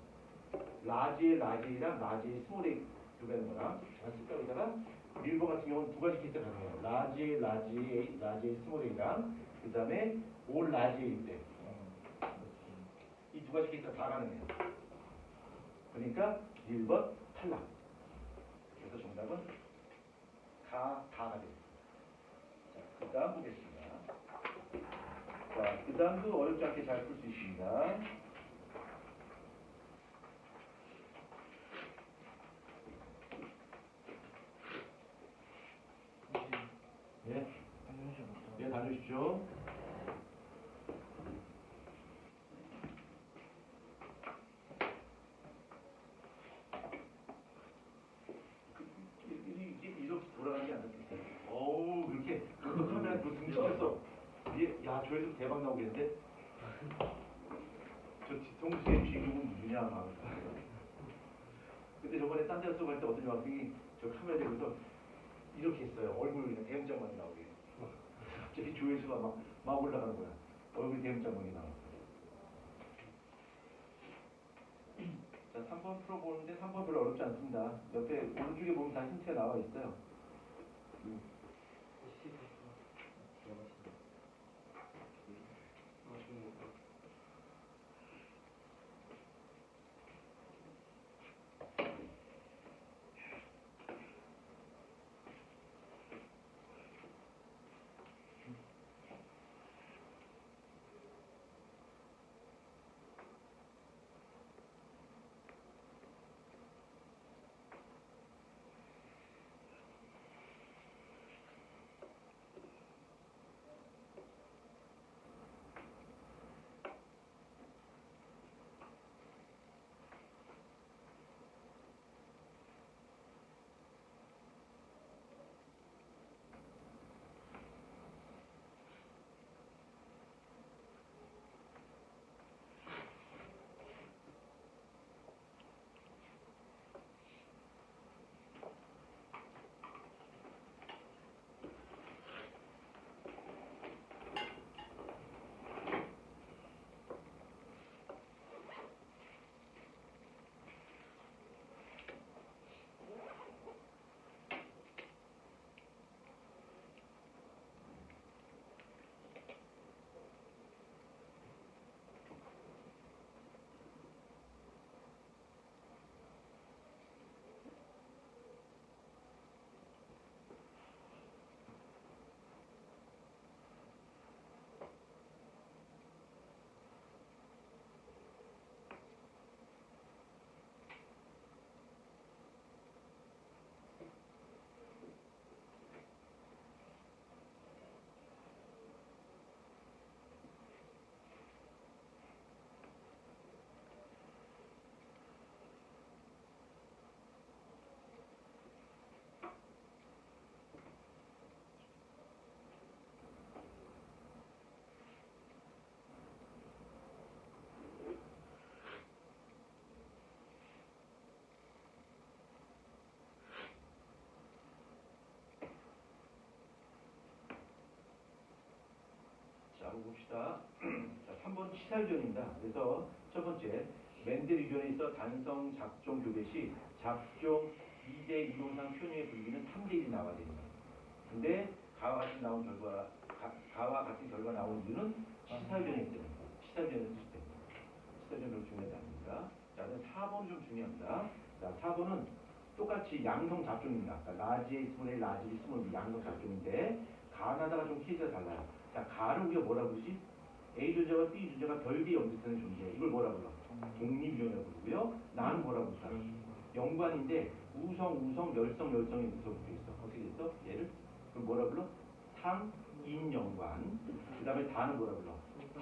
라지의 라지랑 라지의 스몰의 교배하는 거랑 안쓸까 여기다가 니은번 같은 경우는 두 가지 케이스가 가능해요. 라지의 라지의 스몰이랑 그 다음에 올 라지 A인데 이 두 가지 케이스가 다 가능해요. 그러니까 1번 탈락. 그래서 정답은 다가 되겠습니다. 자, 그 다음 보겠습니다. 자, 그 다음도 어렵지 않게 잘 풀 수 있습니다. 예, 예, 다녀오십시오. 이게 이렇게 돌아가는 게 안 됐어요. 어우, 그렇게 그 카메라 그 등치했어. 야, 조회수 대박 나오겠는데? 저 뒤통수의 주인공은 누구냐 막. 근데 저번에 딴 데서 갈 때 어떤 여학생이 저 카메라 대고서 이렇게 했어요. 얼굴이 그냥 대문짝만이 나오게. 갑자기 조회수가 막 올라가는 거야. 얼굴이 대문짝만이 나와. 자, 3번 풀어보는데 3번 별로 어렵지 않습니다. 옆에 오른쪽에 보면 다 힌트가 나와 있어요. 자, 한번 봅시다. 자, 3번 치사유전입니다. 그래서 첫 번째, 맨델 유전에 있어 단성 작종 교배 시 작종 2대 이동상 표현의 분기는 3대 1이 나와야 됩니다. 근데 가와 같은 결과 나온 이유는 치사유전이기 때문에 치사유전을 쓰실 때입니다. 치사유전 별로 중요하지 않습니다. 자, 4번 좀 중요합니다. 자, 4번은 똑같이 양성 작종입니다. 그러니까 라지에 스몰 A, 라지 스몰 B 양성 작종인데 가나다가 좀 케이스가 달라요. 자, 가를 우리가 뭐라 부르지? A 존재와 B 존재가 별개의 연결되는 존재. 이걸 뭐라 불러? 독립유전이라고 부르고요. 나는 뭐라고 부르죠? 연관인데 우성, 열성이 붙어 있어. 어떻게 됐어? 얘를? 그럼 뭐라 불러? 상인연관. 그 다음에 다는 뭐라 불러?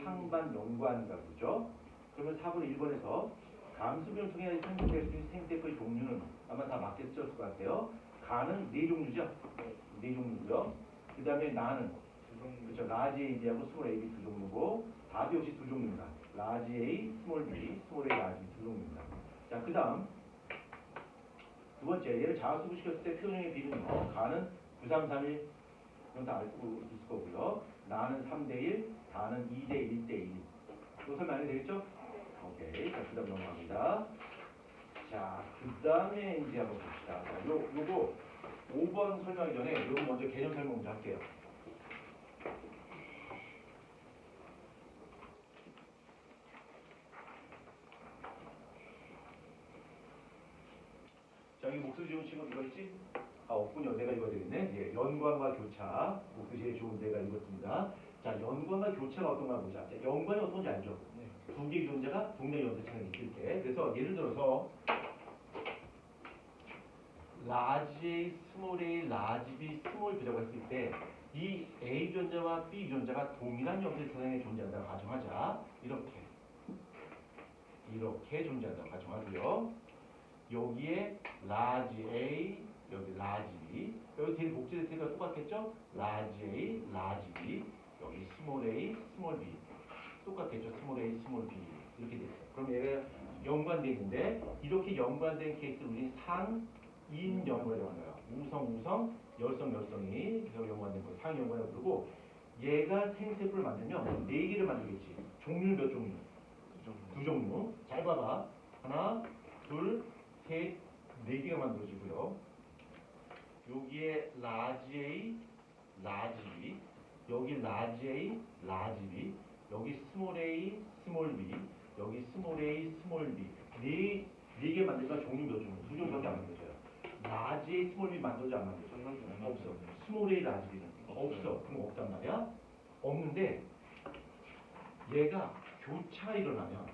상반연관이라고 부르죠. 그러면 4번 1번에서 감수비를 통해 생성될 수 있는 생태포의 종류는 아마 다 맞겠죠? 것 같아요. 가는 4종류죠? 4종류고요. 그 다음에 나는 그렇죠. 라지 AB하고 스몰 AB 두 종류고 다도 역시 두 종류입니다. 라지 A, 스몰 B, 스몰 A, 라지 두 종류입니다. 자, 그 다음 두 번째, 얘를 자수부 시켰을 때 표현형의 비는요. 가는 9, 3, 3, 1 이건 다 알고 있을 거고요. 나는 3대1, 다는 2대1, 1대1 이거 설명이 되겠죠? 오케이. 자, 그 다음 넘어갑니다. 자, 그 다음에 이제 한번 봅시다. 자, 요거 5번 설명하기 전에 요거 먼저 개념 설명 먼저 할게요. 지금 이거 있지? 아, 없군요. 내가 읽어야 되겠네. 예, 연관과 교차. 목표 제일 좋은 데가 읽었습니다. 자, 연관과 교차가 어떤가 보자. 자, 연관이 어떤 건지 알죠? 두 개의 존재가 동력 연쇄창이 있을 때. 그래서 예를 들어서 라지 A, 스몰 A, 라지 B, 스몰 B라고 했을 때 이 A 존재와 B 존재가 동일한 연쇄창에 존재한다고 가정하자. 이렇게 존재한다고 가정하고요. 여기에 라지 A, 여기 라지 B, 여기 뒤에 복제될 테니까 똑같겠죠? 라지 A, 라지 B, 여기 스몰 A, 스몰 B, 똑같겠죠? 스몰 A, 스몰 B 이렇게 돼 있어요. 그럼 얘가 연관되어 있는데 이렇게 연관된 케이스를 우리 상인 연관이라고 하는 거예요. 우성, 열성이 그래서 연관된 거 상인 연관이라고 부르고 얘가 생세포를 만들면 네 개를 만들겠지. 종류는 몇 종류? 두 종류. 잘 봐봐. 하나, 둘, 셋, 네 개가 만들어지고요. 여기에 라지 A, 라지 B, 여기 라지 A, 라지 B, 여기 스몰 A, 스몰 B, 여기 스몰 A, 스몰 B. 네 개 만들까 종류 몇 종류? 두 종류밖에 안 만들어져요. 라지 A, 스몰 B 만들어져 안 만들어져? 없어. 스몰 A, 라지 B는 없어. 그럼 없단 말이야. 없는데 얘가 교차가 일어나면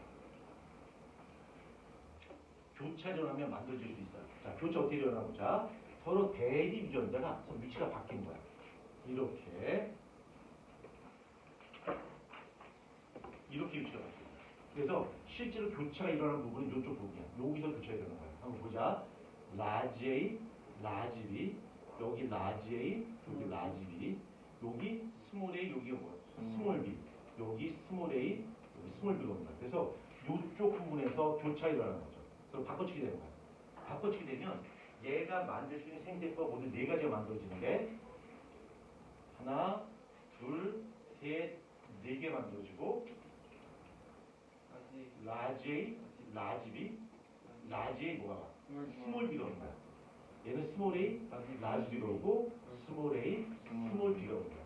만들어질 수 있어요. 자, 교차 어떻게 일어나 보자. 서로 대립 유전자가 서로 위치가 바뀐 거야. 이렇게 위치가 바뀌어요. 그래서 실제로 교차가 일어나는 부분은 이쪽 부분이야. 여기서 교차가 일어나는 거야. 한번 보자. 라지 A, 라지 B, 여기 라지 A, 여기 라지 B, 여기 스몰 A, 여기가 뭐야? 스몰 B, 여기 스몰 A, 여기 스몰 B가 오는 거야. 그래서 이쪽 부분에서 교차가 일어나는 거죠. 그럼 바꿔치기 되는 거야. 바꿔치기 되면 얘가 만들 수 있는 생태법 모두 네 가지가 만들어지는데 하나, 둘, 셋, 네 개 만들어지고 라지 A, 라지 B, 라지 A 뭐가 와? 스몰 B가 오는 거야. 얘는 스몰 A, 라지 B가 오고 스몰 A, 스몰 B가 오는 거야.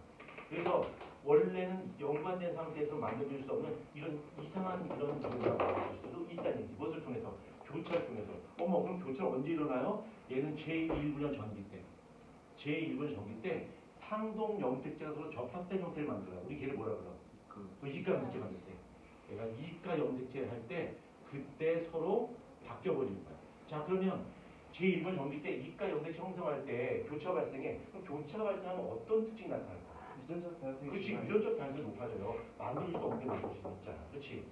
그래서 원래는 연관된 상태에서 만들어질 수 없는 이런 이상한 이런 경우가 나올 수도 있다는 얘기. 무엇을 통해서? 교차를 통해서. 그럼 교차는 언제 일어나요? 얘는 제1분열 전기 때. 제1분열 전기 때 상동 염색체가 서로 접합된 형태를 만들어요. 우리 걔를 뭐라 그러? 그 이가 염색체 만들 때. 얘가 이가 염색체 할 때 그때 서로 바뀌어버리는 거야. 자, 그러면 제1분열 전기 때 이가 염색체 형성할 때 교차가 발생해. 그럼 교차가 발생하면 어떤 특징이 나타날까? 유전자 변화성이 그렇지. 유전적 변화성이 높아져요. 만들 수 없게 만들 수 있잖아. 그렇지.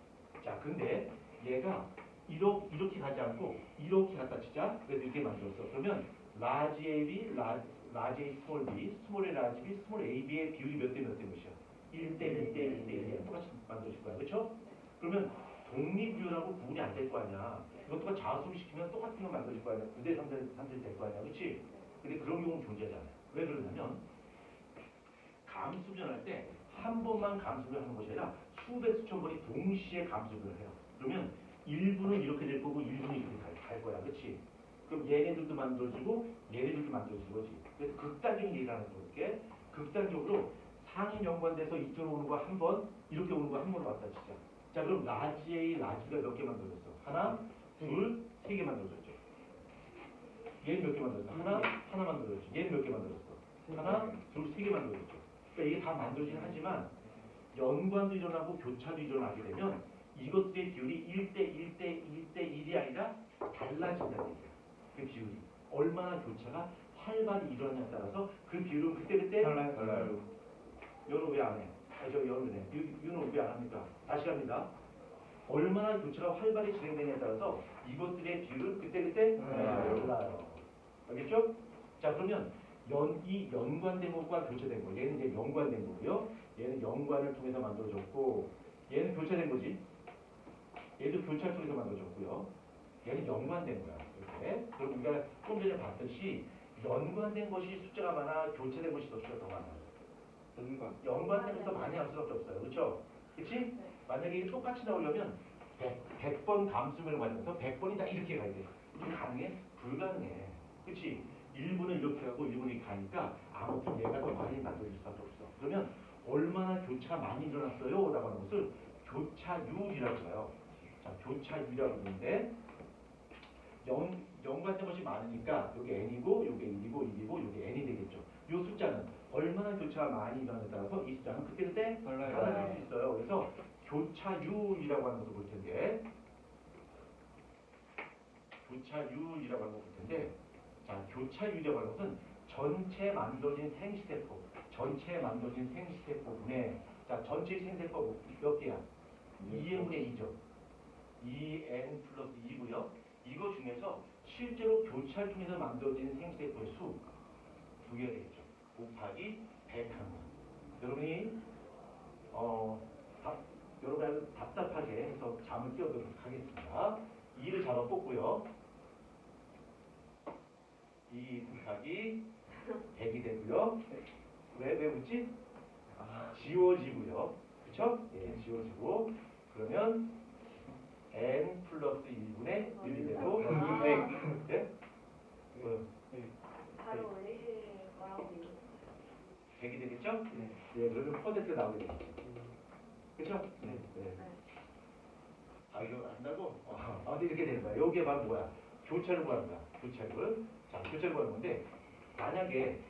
자, 근데 얘가 이렇게 가지 않고 이렇게 갖다 치자. 그래서 이렇게 만들었어. 그러면 라지 AB, 라지 A 스몰 B, 스몰 A 라지 B, 스몰 AB의 비율이 몇 대 몇이야? 1대 1대 1대 1대 똑같이 만들어질 거야. 그렇죠? 그러면 독립비율하고 구분이 안 될 거 아니야. 이것도 자수를 시키면 똑같은 거 만들어질 거 아니야. 9대 3대 될 거 아니야. 그렇지? 근데 그런 경우는 존재하잖아요. 왜 그러냐면 감수변할 때 한 번만 감수변 하는 것이 아니라 수백 수천 번이 동시에 감수변을 해요. 그러면 일부는 이렇게 될 거고 일부는 이렇게 갈 거야. 그렇지? 그럼 얘네들도 만들어지고 얘네들도 만들어지는 거지. 그래서 극단적인 얘기를 하는 거게 극단적으로 상인 연관돼서 이쪽으로 오는 거 한 번, 이렇게 오는 거 한 번으로 왔다 치자. 자, 그럼 라지 A, 라지가 몇 개 만들어졌어? 하나, 둘, 세 개 만들어졌죠. 얘는 몇 개 만들었어? 하나 만들어졌죠. 얘는 몇 개 만들었어? 하나, 둘, 세 개 만들어졌죠. 그러니까 이게 다 만들어지긴 하지만 연관도 일어나고 교차도 일어나게 되면 이것들의 비율이 1대 1대 1대 1이 아니라 달라진다는 얘기야. 그 비율이. 얼마나 교차가 활발히 일어나냐에 따라서 그 비율은 그때그때 달라요. 여러분 왜 안 해? 여러분 해. 유는 왜 안 합니까? 다시 합니다. 얼마나 교차가 활발히 진행되냐에 따라서 이것들의 비율은 그때그때 달라요. 알겠죠? 자, 그러면 이 연관된 것과 교차된 거. 얘는 이제 연관된 거고요. 얘는 연관을 통해서 만들어졌고, 얘는 교차된 거지. 얘도 교차를 통해서 만들어졌고요. 얘는 연관된 거야. 이렇게. 그럼 우리가 좀 전에 봤듯이 연관된 것이 숫자가 많아, 교차된 것이 숫자가 더 많아요. 연관된 것이 더 많이 할 수밖에 없어요. 그렇죠? 그렇지? 만약에 이게 똑같이 나오려면 100번 감수면을 받으면서 100번이 다 이렇게 가야 돼. 이게 가능해? 불가능해. 그렇지? 1분은 이렇게 하고 1분은 이렇게 가니까 아무튼 얘가 더 많이 만들어질 수밖에 없어. 그러면 얼마나 교차가 많이 일어났어요? 라고 하는 것을 교차율이라고 해요. 자, 교차율이라고 하는데 0 같은 것이 많으니까 여기 n이고 여기 1이고 1이고 여기 n이 되겠죠. 이 숫자는 얼마나 교차가 많이 일어나에 따라서 이 숫자는 그때 달라질 수 있어요. 그래서 교차율이라고 하는 것을 볼 텐데 교차율이라고 하는 것을 볼 텐데 자, 교차율이라고 하는 것은 전체 만들어진 생시세포 분의 자, 전체 생세포 몇 개야? 2n분의 2죠. 2n 플러스 2고요. 이거 중에서 실제로 교차를 통해서 만들어진 생세포의 수 두 개가 되겠죠. 곱하기 100하는 여러분이 여러분 답답하게 해서 잠을 깨워도록 하겠습니다. 2를 잡아 뽑고요. 2 곱하기 100이 되고요. 왜 웃지? 지워지고요. 그쵸? 예, 지워지고 그러면 n 플러스 1분의 1이 되고 네? 바로 올리실 거라고 믿어요. 100이 되겠죠? 네, 그러면 퍼센트가 나오게 되겠죠. 그쵸? 네. 아, 이거 안다고? 근데 이렇게 되는 거야. 여기에 바로 뭐야? 교차를 구하는 거야. 교차를. 자, 교차를 구하는 건데, 만약에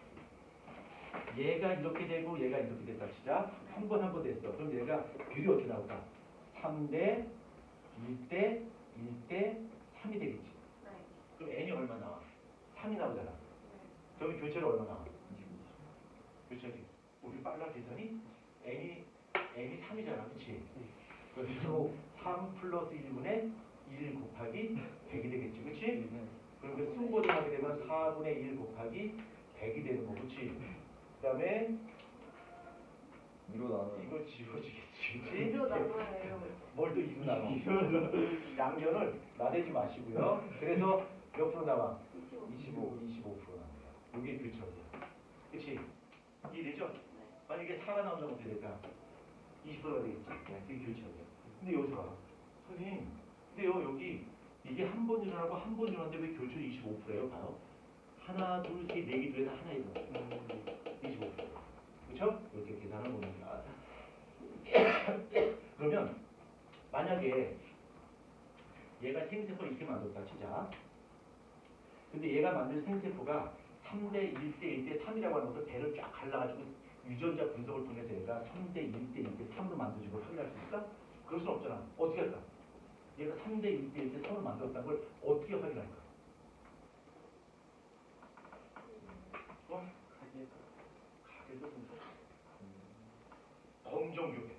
얘가 이렇게 되고 얘가 이렇게 됐다 치자. 한 번 됐어. 그럼 얘가 비율이 어떻게 나올까? 3대 1대 1대 3이 되겠지. 네. 그럼 n이 얼마 나와? 3이 나오잖아. 그럼 교차를 얼마 나와? 교차지. 우리 빨라 계산이? n이 3이잖아. 그치? 그래서 3 플러스 1분의 1 곱하기 100이 되겠지. 그치? 그럼 그 승보를 하게 되면 4분의 1 곱하기 100이 되는 거. 그치? 그 다음에 위로 나눠. 이거 지워지겠지. 그치? 위로 나눠요. 뭘 또 이로 나눠? 양변을 나대지 마시고요. 그래서 몇 프로 나와? 25% 나옵니다. 이게 교차입니다. 그치? 이해되죠? 만약에 4가 나온다면 어떻게 될까? 20%가 되겠지. 그게 교차입니다. 근데 여기서 봐. 선생님, 근데요, 여기 이게 한 번 일어나고 한 번 일어났는데 왜 교차율이 25%예요? 봐요. 하나, 둘, 셋, 네 개 중에서 하나 일어나. 25%. 그렇죠? 이렇게 계산을 보니까. 그러면 만약에 얘가 생세포를 이렇게 만들었다 치자. 근데 얘가 만든 생세포가 3대 1대 1대 3이라고 하는 것을 배를 쫙 갈라가지고 유전자 분석을 통해서 얘가 3대 1대 1대 3로 만들어진 걸 확인할 수 있을까? 그럴 수는 없잖아. 어떻게 할까? 얘가 3대 1대 1대 3을 만들었다는 걸 어떻게 확인할까? 가게도 분석. 검정교배.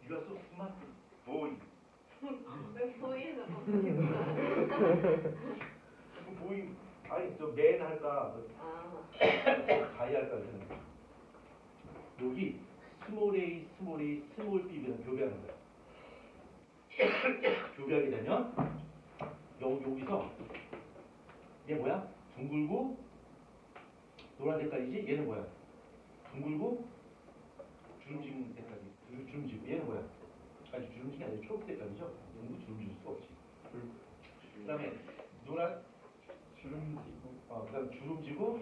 You are so smart boy. 왜 보이는 거 보이 아니 저맨 할까 가이 할까 그러는 거야. 여기 스몰 a 스몰 b는 교배하는 거야. 교배하게 되면 여기서 얘 뭐야? 둥글고 노란 색깔이지? 얘는 뭐야? 둥글고 주름진 색깔이 주름지고 얘는 뭐야? 아니 주름진이 아니라 초록 색깔이죠? 둥글고 주름질 수가 없지. 그 다음에 노란 그다음 주름지고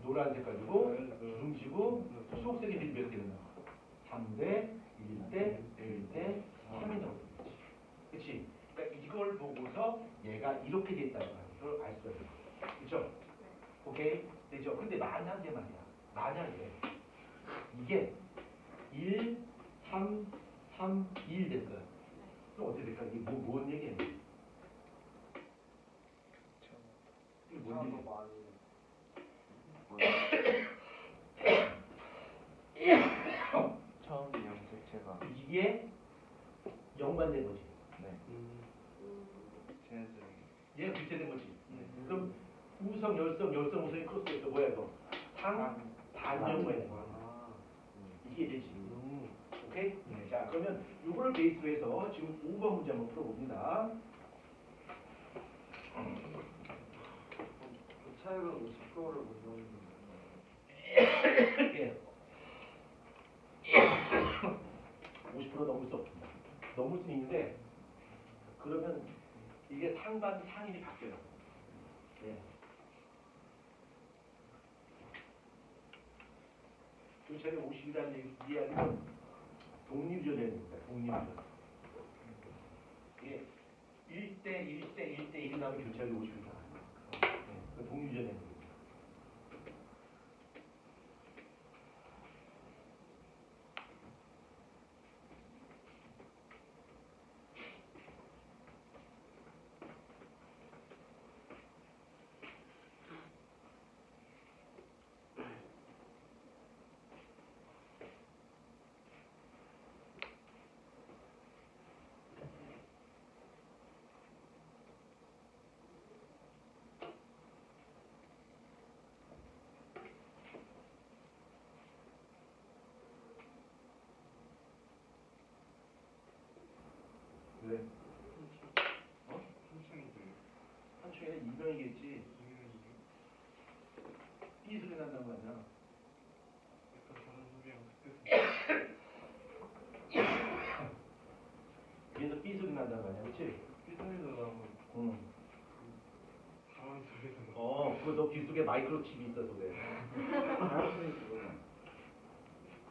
노란 색깔이고 주름지고 초록색이 몇 개 되나? 3대 1대 1대 3이 나오겠지. 그치? 그러니까 이걸 보고서 얘가 이렇게 됐다는 걸 알 수가 있어. 그쵸? 오케이? 되죠? 근데 만약에 말이야. 만약에 이게 1, 3, 3, 1 됐어요. 그럼 어떻게 될까? 이게 뭔 얘기야? 이게 뭔 얘기야? 처음 염색체가 이게 연관된 거지. 네. 얘가 교체된 거지. 그럼 우성, 열성, 우성이 크로스됐어. 뭐야 이거? 단연관인 거야. 이게 되지. 오케이? 자, 그러면 이거를 베이스로 해서 지금 5번 문제 한번 풀어봅니다. 그 차이가 50%를 못 넘는 예. 50% 넘을 수 없습니다. 넘을 수 있는데 그러면 이게 상반 상인이 바뀌어요. 예. 교차율 50이라는 이야기는 독립유전입니다. 독립유전. 이게 1대 1, 10대 1대 1이 나오면 교차율이 50이 나와요. 네, 그 동유전에 있는 거예요. 왜? 어? 한충에 이병이겠지. 삐 소리 난다는 거 아니야? 뒤에서 삐 소리 난다는 거 아니야? 그치? 응. 그거 너 귀 속에 마이크로칩이 있어서 그래.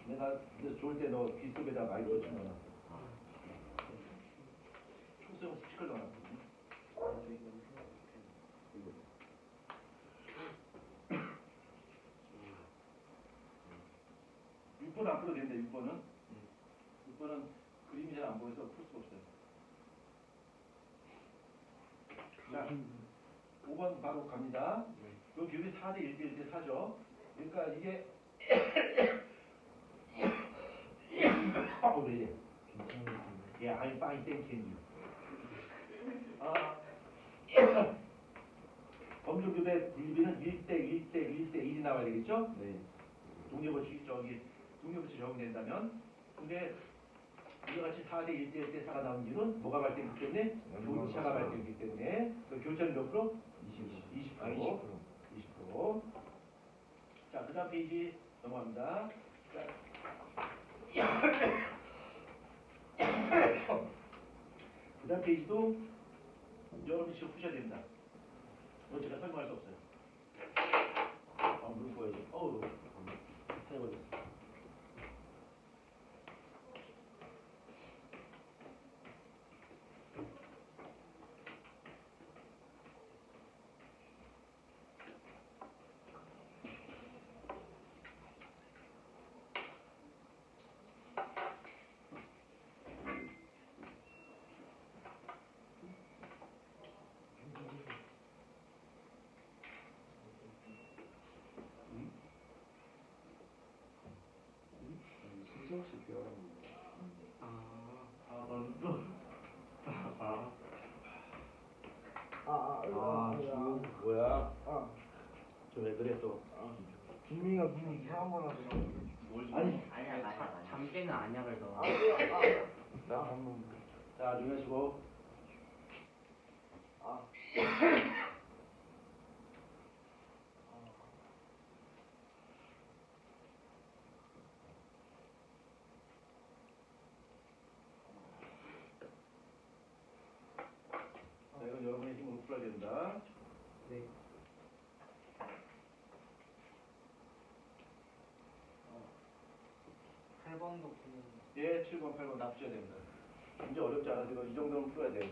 내가 좋을 때 너 귀 속에다 마이크로칩 넣어놨어. 초성 스피커 넣어놨거든. 6번 안 풀어도 된다. 6번은 그림이 잘 안 보여서 풀 수가 없어요. 자, 5번 바로 갑니다. 여기 4대 1대 1대 4죠. 그러니까 이게 왜 이래? 예, I'm fine, thank you. 범주급의 분리비는 1대 1대 1대 1이 나와야 되겠죠? 네. 동료법칙이 동료법칙 적용된다면. 근데 이와 같이 4대 1대 1대 4가 나온 이유는 뭐가 발생했기 때문에? 교차가 발생했기 때문에. 그 교차는 몇 프로? 20%. 20%. 자, 그 다음 페이지 넘어갑니다. 자. 그 다음 페이지도 여러분이 지금 푸셔야 됩니다. 이거 제가 설명할 수 없어요. 물 부어야지. 해버렸어. 쓸데없이 배워라. 뭐야? 저 왜 그래 또? 준민이가 무슨 이상한 거 나서 아니야. 잠깨는 안약을 넣어. 나 한번. 자, 조용하시고. 자, 이건 여러분의 힘으로 풀어야 된다. 네. 8번도 푸는 예, 7번, 8번 다 푸셔야 됩니다. 이제 어렵지 않아서 이거 이 정도는 풀어야 돼요.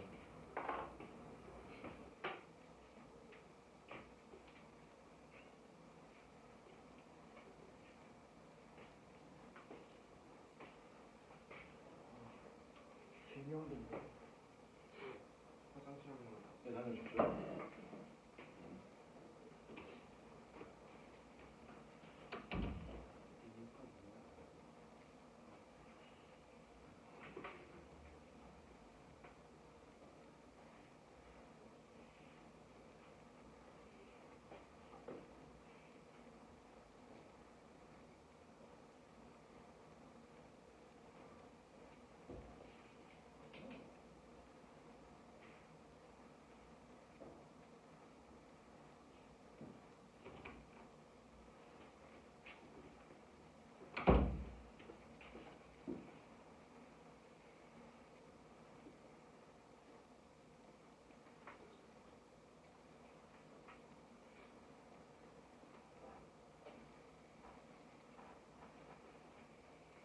재미없는데 화장실 한번 네, 다녀오십시오.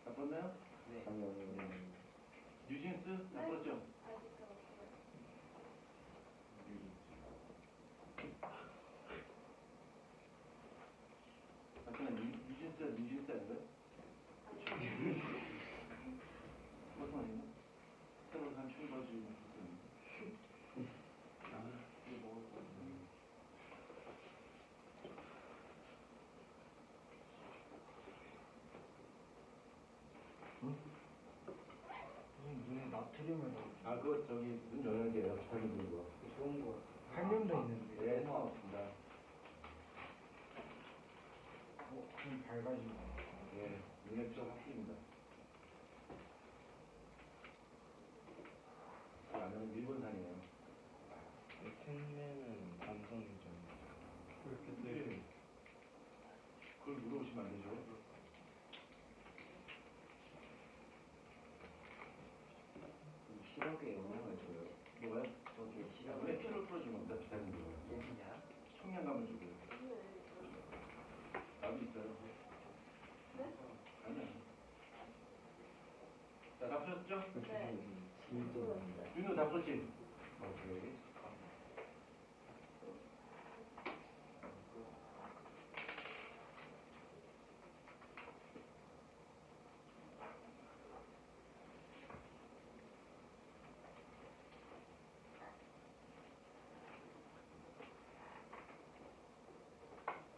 다 풀었나요? 네. 아니요. 뉴진스 다 풀었죠? 아직도 없어요. 진짜 민준이 딸인가요? 무슨 말이야? 새로 산 청바지 이거 먹을 거. 무슨 눈에 나트륨을 넣어. 아 그거 저기 눈 영양제예요. 비타민 D 거. 좋은 거. 한년도 있는데. 네, 상관없습니다. 좀 밝아지고. 예, 눈에 필요 확실입니다. 그 안에는 일본산이에요. 캔맨은 감성이잖아. 네. 그걸 물어보시면 안 되죠. 시력에 영향을 줘요. 뭐가요? 저기 왜 피를 풀어주는 겁니다. 비타민 D가. 진짜? 청량감을 주고요. 네. 나도 있어요. 네? 아니야. 자, 다 푸셨죠? 네. 윤호 다 풀었지? 오케이.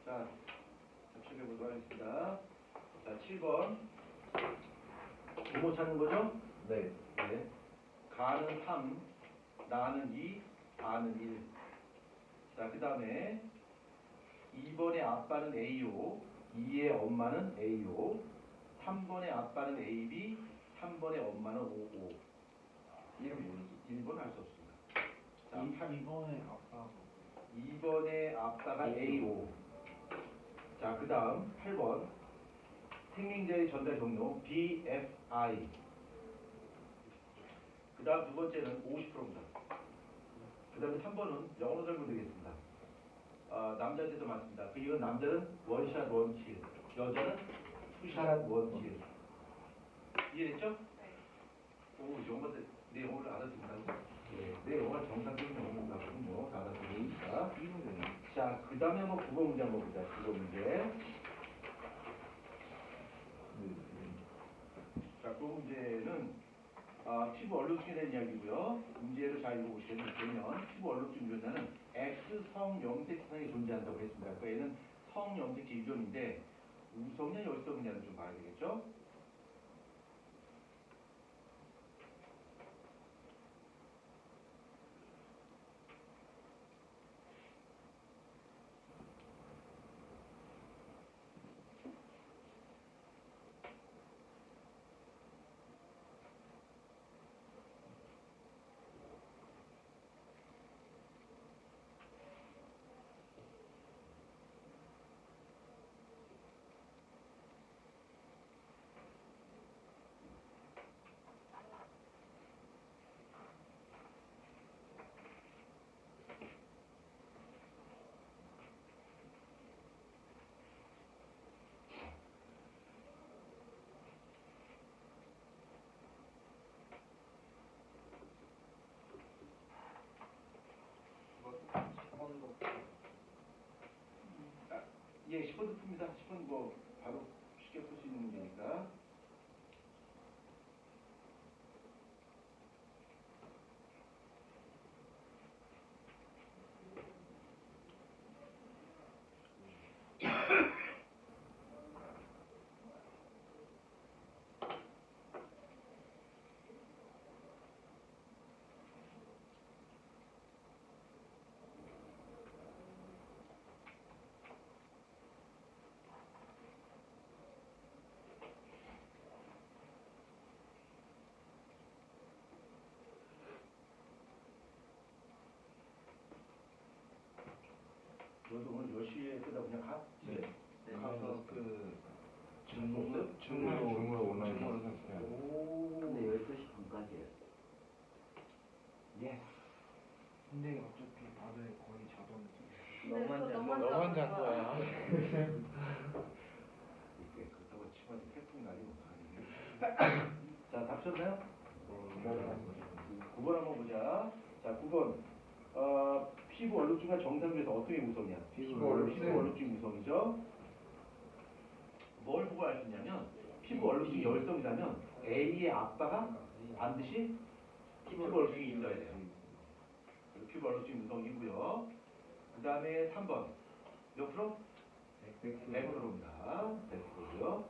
자, 접촉해보도록 하겠습니다. 자, 7번. 부모 찾는 거죠? 네. 네. 가는 3, 나는 2, 아는 1. 자, 그 다음에 2번의 아빠는 A요, 2의 엄마는 A요, 3번의 아빠는 AB, 3번의 엄마는 OO. 이름 모르지? 1번 알 수 없습니다. 자, 2번에 아빠. 2번의 아빠가 AO. 자, 그 다음 8번. 생명제의 전달 종료 BFI. 그 다음 두 번째는 50%입니다. 그 다음에 3번은 영어로 설명드리겠습니다. 남자한테도 많습니다. 이건 남자는 원샷 원킬, 여자는 투샷 원킬. 이해됐죠? 네. 오, 영어들 내 영어를 알아듣는다고? 네, 내 영어가 정상적인 영어인가 보군요. 알아듣으니까. 자, 그 다음에 한번 국어 문제 한번 보자. 국어 문제. 자, 그 문제는 피부 얼룩증에 대한 이야기고요. 문제를 잘 읽어보시면 피부 얼룩증 유전자는 X성 염색상에 존재한다고 했습니다. 그러니까 얘는 성염색 질병인데 우성이냐 열성이냐를 좀 봐야 되겠죠? 예, 10번도 풉니다. 10번 뭐 바로 쉽게 풀 수 있는 문제니까. 너도 오늘 몇 시에 끄다 그냥 가? 네. 가서 중으로 온라인 오. 근데 12시 반까지예요. 예. 근데 어차피 다들 거의 자던데. 너만 너만 잔 거야. 이게 그렇다고 치면 태풍 날리면 어떡하니. 자, 답 쳤나요? 9번 한번 보자. 자, 9번. 피부 얼룩증과 정상 중에서 어떤 게 우선이야? 피부 얼룩증. 피부 얼룩증 우선이죠. 뭘 보고 알 수 있냐면 피부 얼룩이 열성이라면 A의 아빠가 반드시 피부 얼룩이 있어야 돼요. 그래서 피부 얼룩증 유성이고요. 그 다음에 3번 몇 프로? 100%입니다. 100%고요.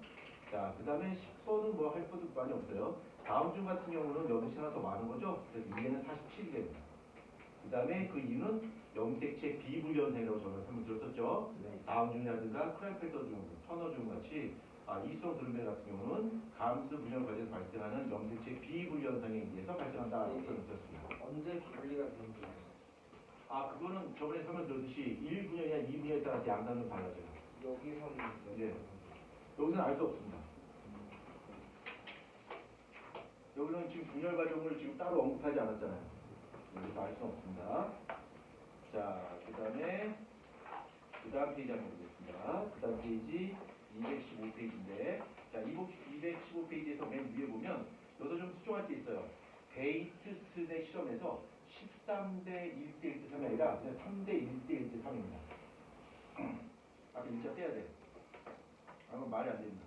자, 그 다음에 10번은 뭐 할 것도 많이 없어요. 다음 중 같은 경우는 여든시 하나 더 많은 거죠. 그래서 이게는 47이 됩니다. 그 다음에 그 이유는 염색체 비불연성이라고 저는 한번 들었었죠. 다음 중이라든가 크라이펠터 중, 터너 중 같이 이성 드루메 같은 경우는 감수 분열 과정에서 발생하는 염색체 비불연성에 의해서 발생한다. 이렇게 들었습니다. 언제 분리가 되는지. 그거는 저번에 설명드렸듯이 1분열이나 2분열에 따라서 양단은 달라져요. 여기서는 예. 여기서는 알 수 없습니다. 여기서는 지금 분열 과정을 지금 따로 언급하지 않았잖아요. 여기서 알 수 없습니다. 자, 그 다음 페이지 한번 보겠습니다. 그 다음 페이지 215페이지인데, 자, 215페이지에서 맨 위에 보면, 여기서 좀 수정할 게 있어요. 베이트슨의 실험에서 13대 1대 1대 3이 아니라 그냥 3대 1대 1대 3입니다. 아까 일자 떼야 돼. 그건 말이 안 됩니다.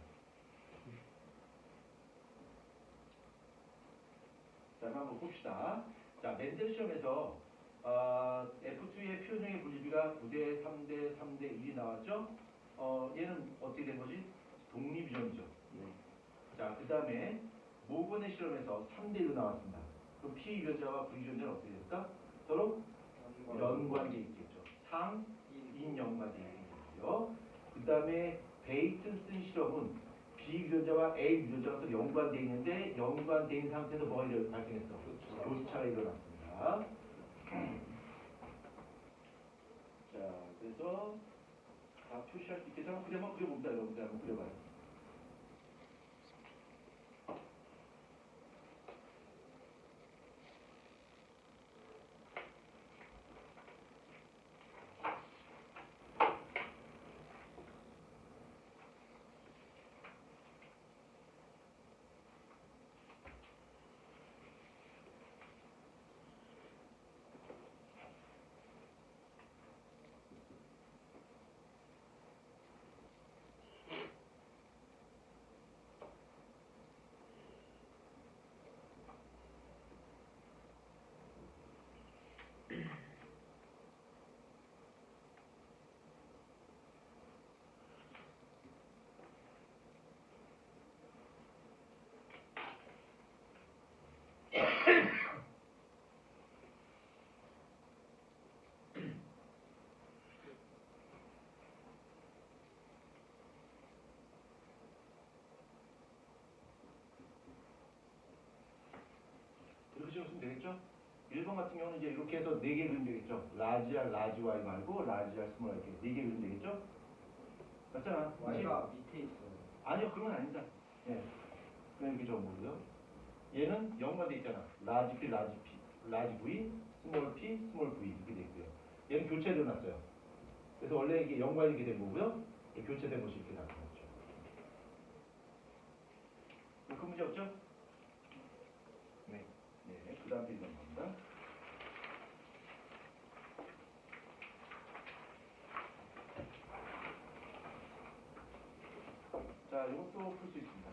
자, 한번 봅시다. 자, 멘델 시험에서 F2의 표준형의 분리비가 9대 3대 3대 1이 나왔죠? 얘는 어떻게 된 거지? 독립유전이죠. 자, 그 다음에 모건의 실험에서 3대 1로 나왔습니다. 그럼 P유전자와 V유전자는 어떻게 될까? 서로 연관돼 있겠죠. 상, 인 연관돼 있겠고요. 그 다음에 베이튼슨 실험은 B유전자와 A유전자가 서로 연관돼 있는데 연관돼 있는 상태에서 뭐가 발생했어? 교차가 일어났습니다. 자, 그래서 다 표시할 수 있겠죠? 그래 한번 그려봅니다. 여러분들 한번 그려봐요. 이렇게 적으면 되겠죠? 1번 같은 경우는 이제 이렇게 해서 4개 그리면 되겠죠? 라지 R, 라지 Y 말고 라지 R, 스몰 R 이렇게 4개 그리면 되겠죠? 맞잖아. Y가 밑에 있어요. 아니요, 그건 아니다. 예. 그냥 이렇게 적어보고요. 얘는 연관돼 있잖아. 라지 P, 라지 P, 라지 V, 스몰 P, 스몰 V 이렇게 돼 있고요. 얘는 교체되어 놨어요. 그래서 원래 이게 연관이 이렇게 된 거고요. 교체된 것이 이렇게 나타났죠. 그 문제 없죠? 네. 네, 그 다음 페이지 넘어갑니다. 자, 이것도 풀 수 있습니다.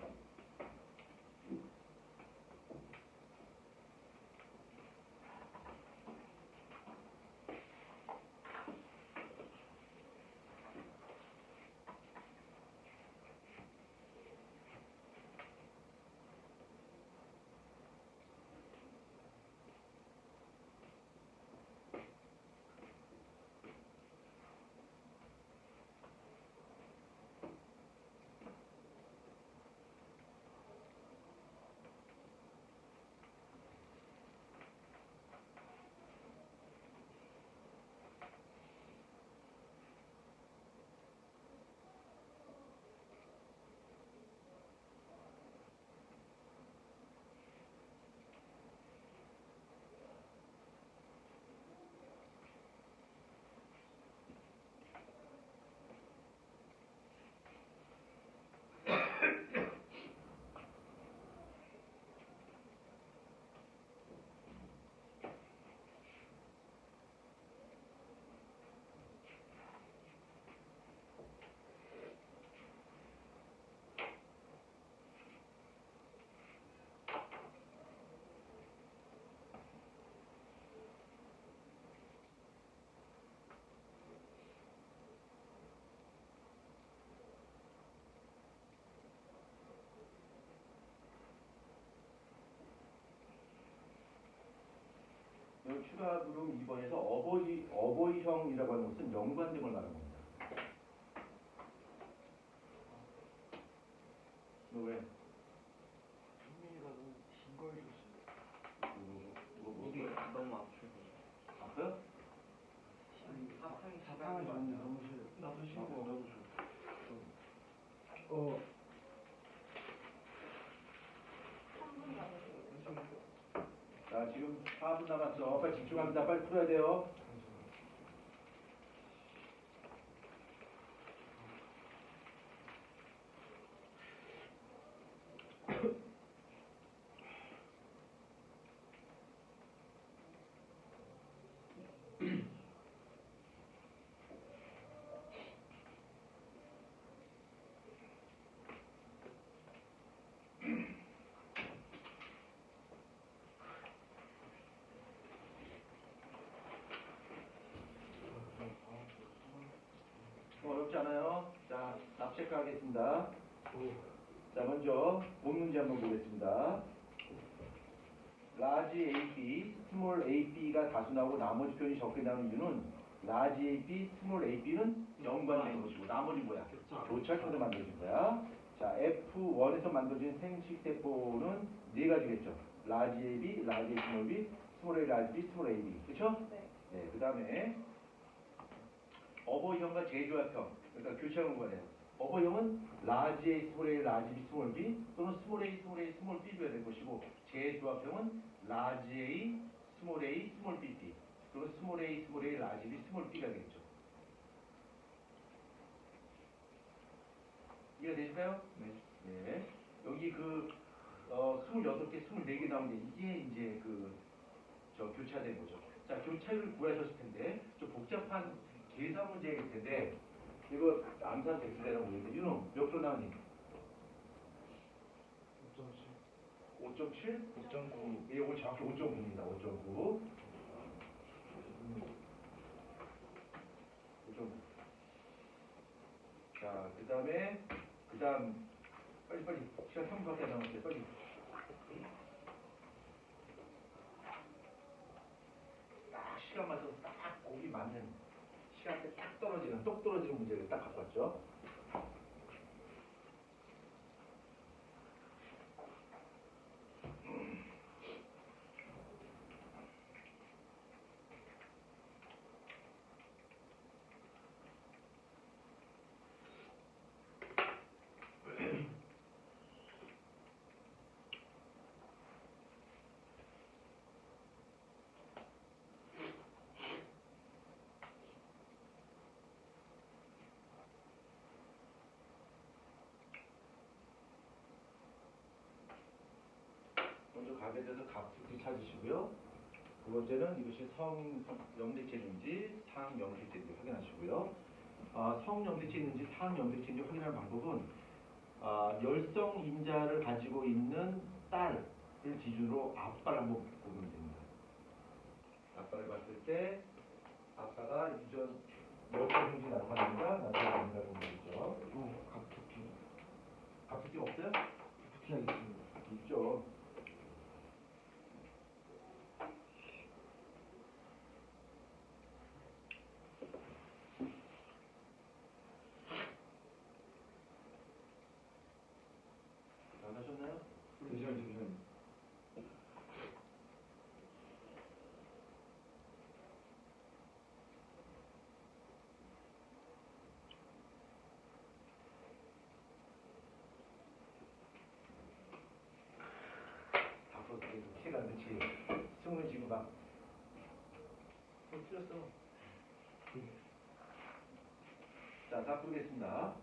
이 추가 부름 2번에서 어버이형이라고 하는 것은 연관점을 말하는 겁니다. 너 왜? 흥미가 너무 긴걸 줬어요. 뭐, 이게 너무 아프고. 아파요? 사탕이 사탕을 줬는데 너무 싫어. 나도 싫어. 나도 싫어. 3분 남았어요. 자, 지금 4분 남았어. 빨리 집중합니다. 빨리 풀어야 돼요. 어렵지 않아요? 자, 납체크 하겠습니다. 자, 먼저 본 문제 한번 보겠습니다. 라지 AP, 스몰 AB가 다수 나오고 나머지 표현이 적게 나오는 이유는 라지 AP, 스몰 AB는 연관된 것이고 나머지 뭐야? 교차표로 만들어진 거야. 자, F1에서 만들어진 생식세포는 네 가지겠죠. 라지 AB, 라지 A, 스몰 B, 스몰 A, 라지 B, 스몰 AB. 그렇죠? 네. 네, 그 다음에 어버이형과 제조합형, 그러니까 교차형 거예요. 어버이형은 라지 A, 스몰 A, 라지 B, 스몰 B 또는 스몰 A, 스몰 A, 스몰 B 가 될 것이고 제조합형은 라지 A, 스몰 A, 스몰 B, B 또는 스몰 A, 스몰 A, 라지 B, 스몰 B가 되겠죠. 이해가 되실까요? 네. 네. 여기 26개, 24개 나오는데 이게 이제 교차된 거죠. 자, 교차율을 구하셨을 텐데 좀 복잡한 계산 문제일 텐데 이거 암산 백수대라고 보는데 윤호 몇 프로 나오니? 5.7? 5.9. 예, 이거 정확히 5.9입니다. 5.9. 5.9. 자, 그 다음 빨리 시간 3분밖에 안 남았어요. 빨리. 딱 시간 맞춰서 딱 고기 맞는 시간대 딱 떨어지는 똑 떨어지는 문제를 딱 갖고 왔죠. 먼저 값에 대해서 값부터 찾으시고요. 두 번째는 이것이 성영대체인지 상영대체인지 확인하시고요. 성영대체인지 상영대체인지 확인하는 방법은 열성 인자를 가지고 있는 딸을 기준으로 아빠를 한번 보면 됩니다. 아빠를 봤을 때 아빠가 유전 열성 형질이 나타납니다. 나타납니다. 보면 되죠. 갑툭튀 없어요? 하겠습니다. 있죠. 잘 하셨나요? 잠시만요. 앞으로 계속 시간 그치 승우는 지금 막 틀렸어. 자, 다 부르겠습니다.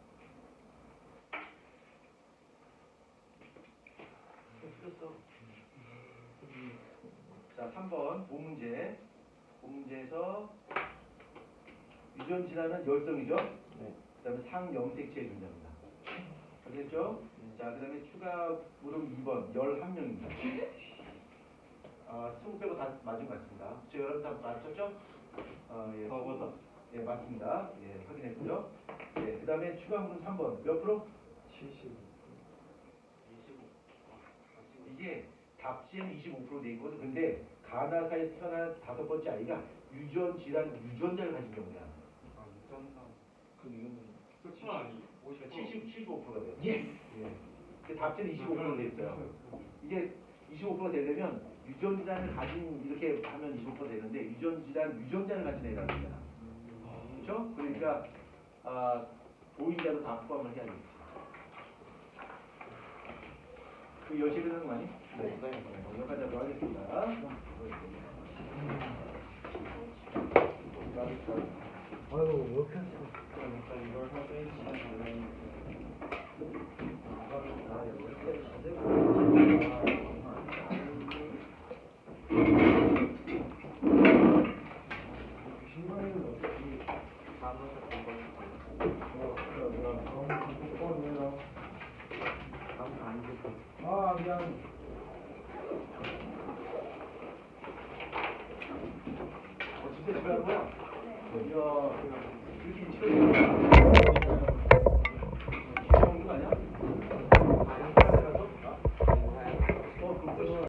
틀렸어. 자, 3번 보문제. 보문제에서 유전 진화는 열성이죠. 네. 그다음에 상염색체의 존재입니다. 아시겠죠? 자, 그다음에 추가 물음 2번 11명입니다. 20 빼고 다 맞은 것 같습니다. 저 여러분 다 맞췄죠? 예. 맞다. 예, 맞습니다. 예, 확인했고요. 예, 그다음에 추가 물음 3번 몇 프로? 70. 이게 답지에는 25% 돼 있거든. 근데 가나사에서 태어난 5번째 아이가 유전 질환 유전자를 가진 경우야. 아, 유전자. 그럼 이거는 그렇죠. 아니, 75%가 돼요. 예. 그 답변이 25%가 돼 있어요. 이게 25%가 되려면 유전 질환을 가진 이렇게 하면 25% 되는데 유전 질환 유전자를 가진 애라는 거잖아. 그렇죠? 그러니까 보인자도 다 포함을 해야 되겠지. 그 여실히는 많이? 네. 여기까지 하도록 하겠습니다. 아이고 왜 이렇게 했어? 일단 이걸 해야 신발은 어떻게? 사무실 공부. 다음 안 돼. 아 미안.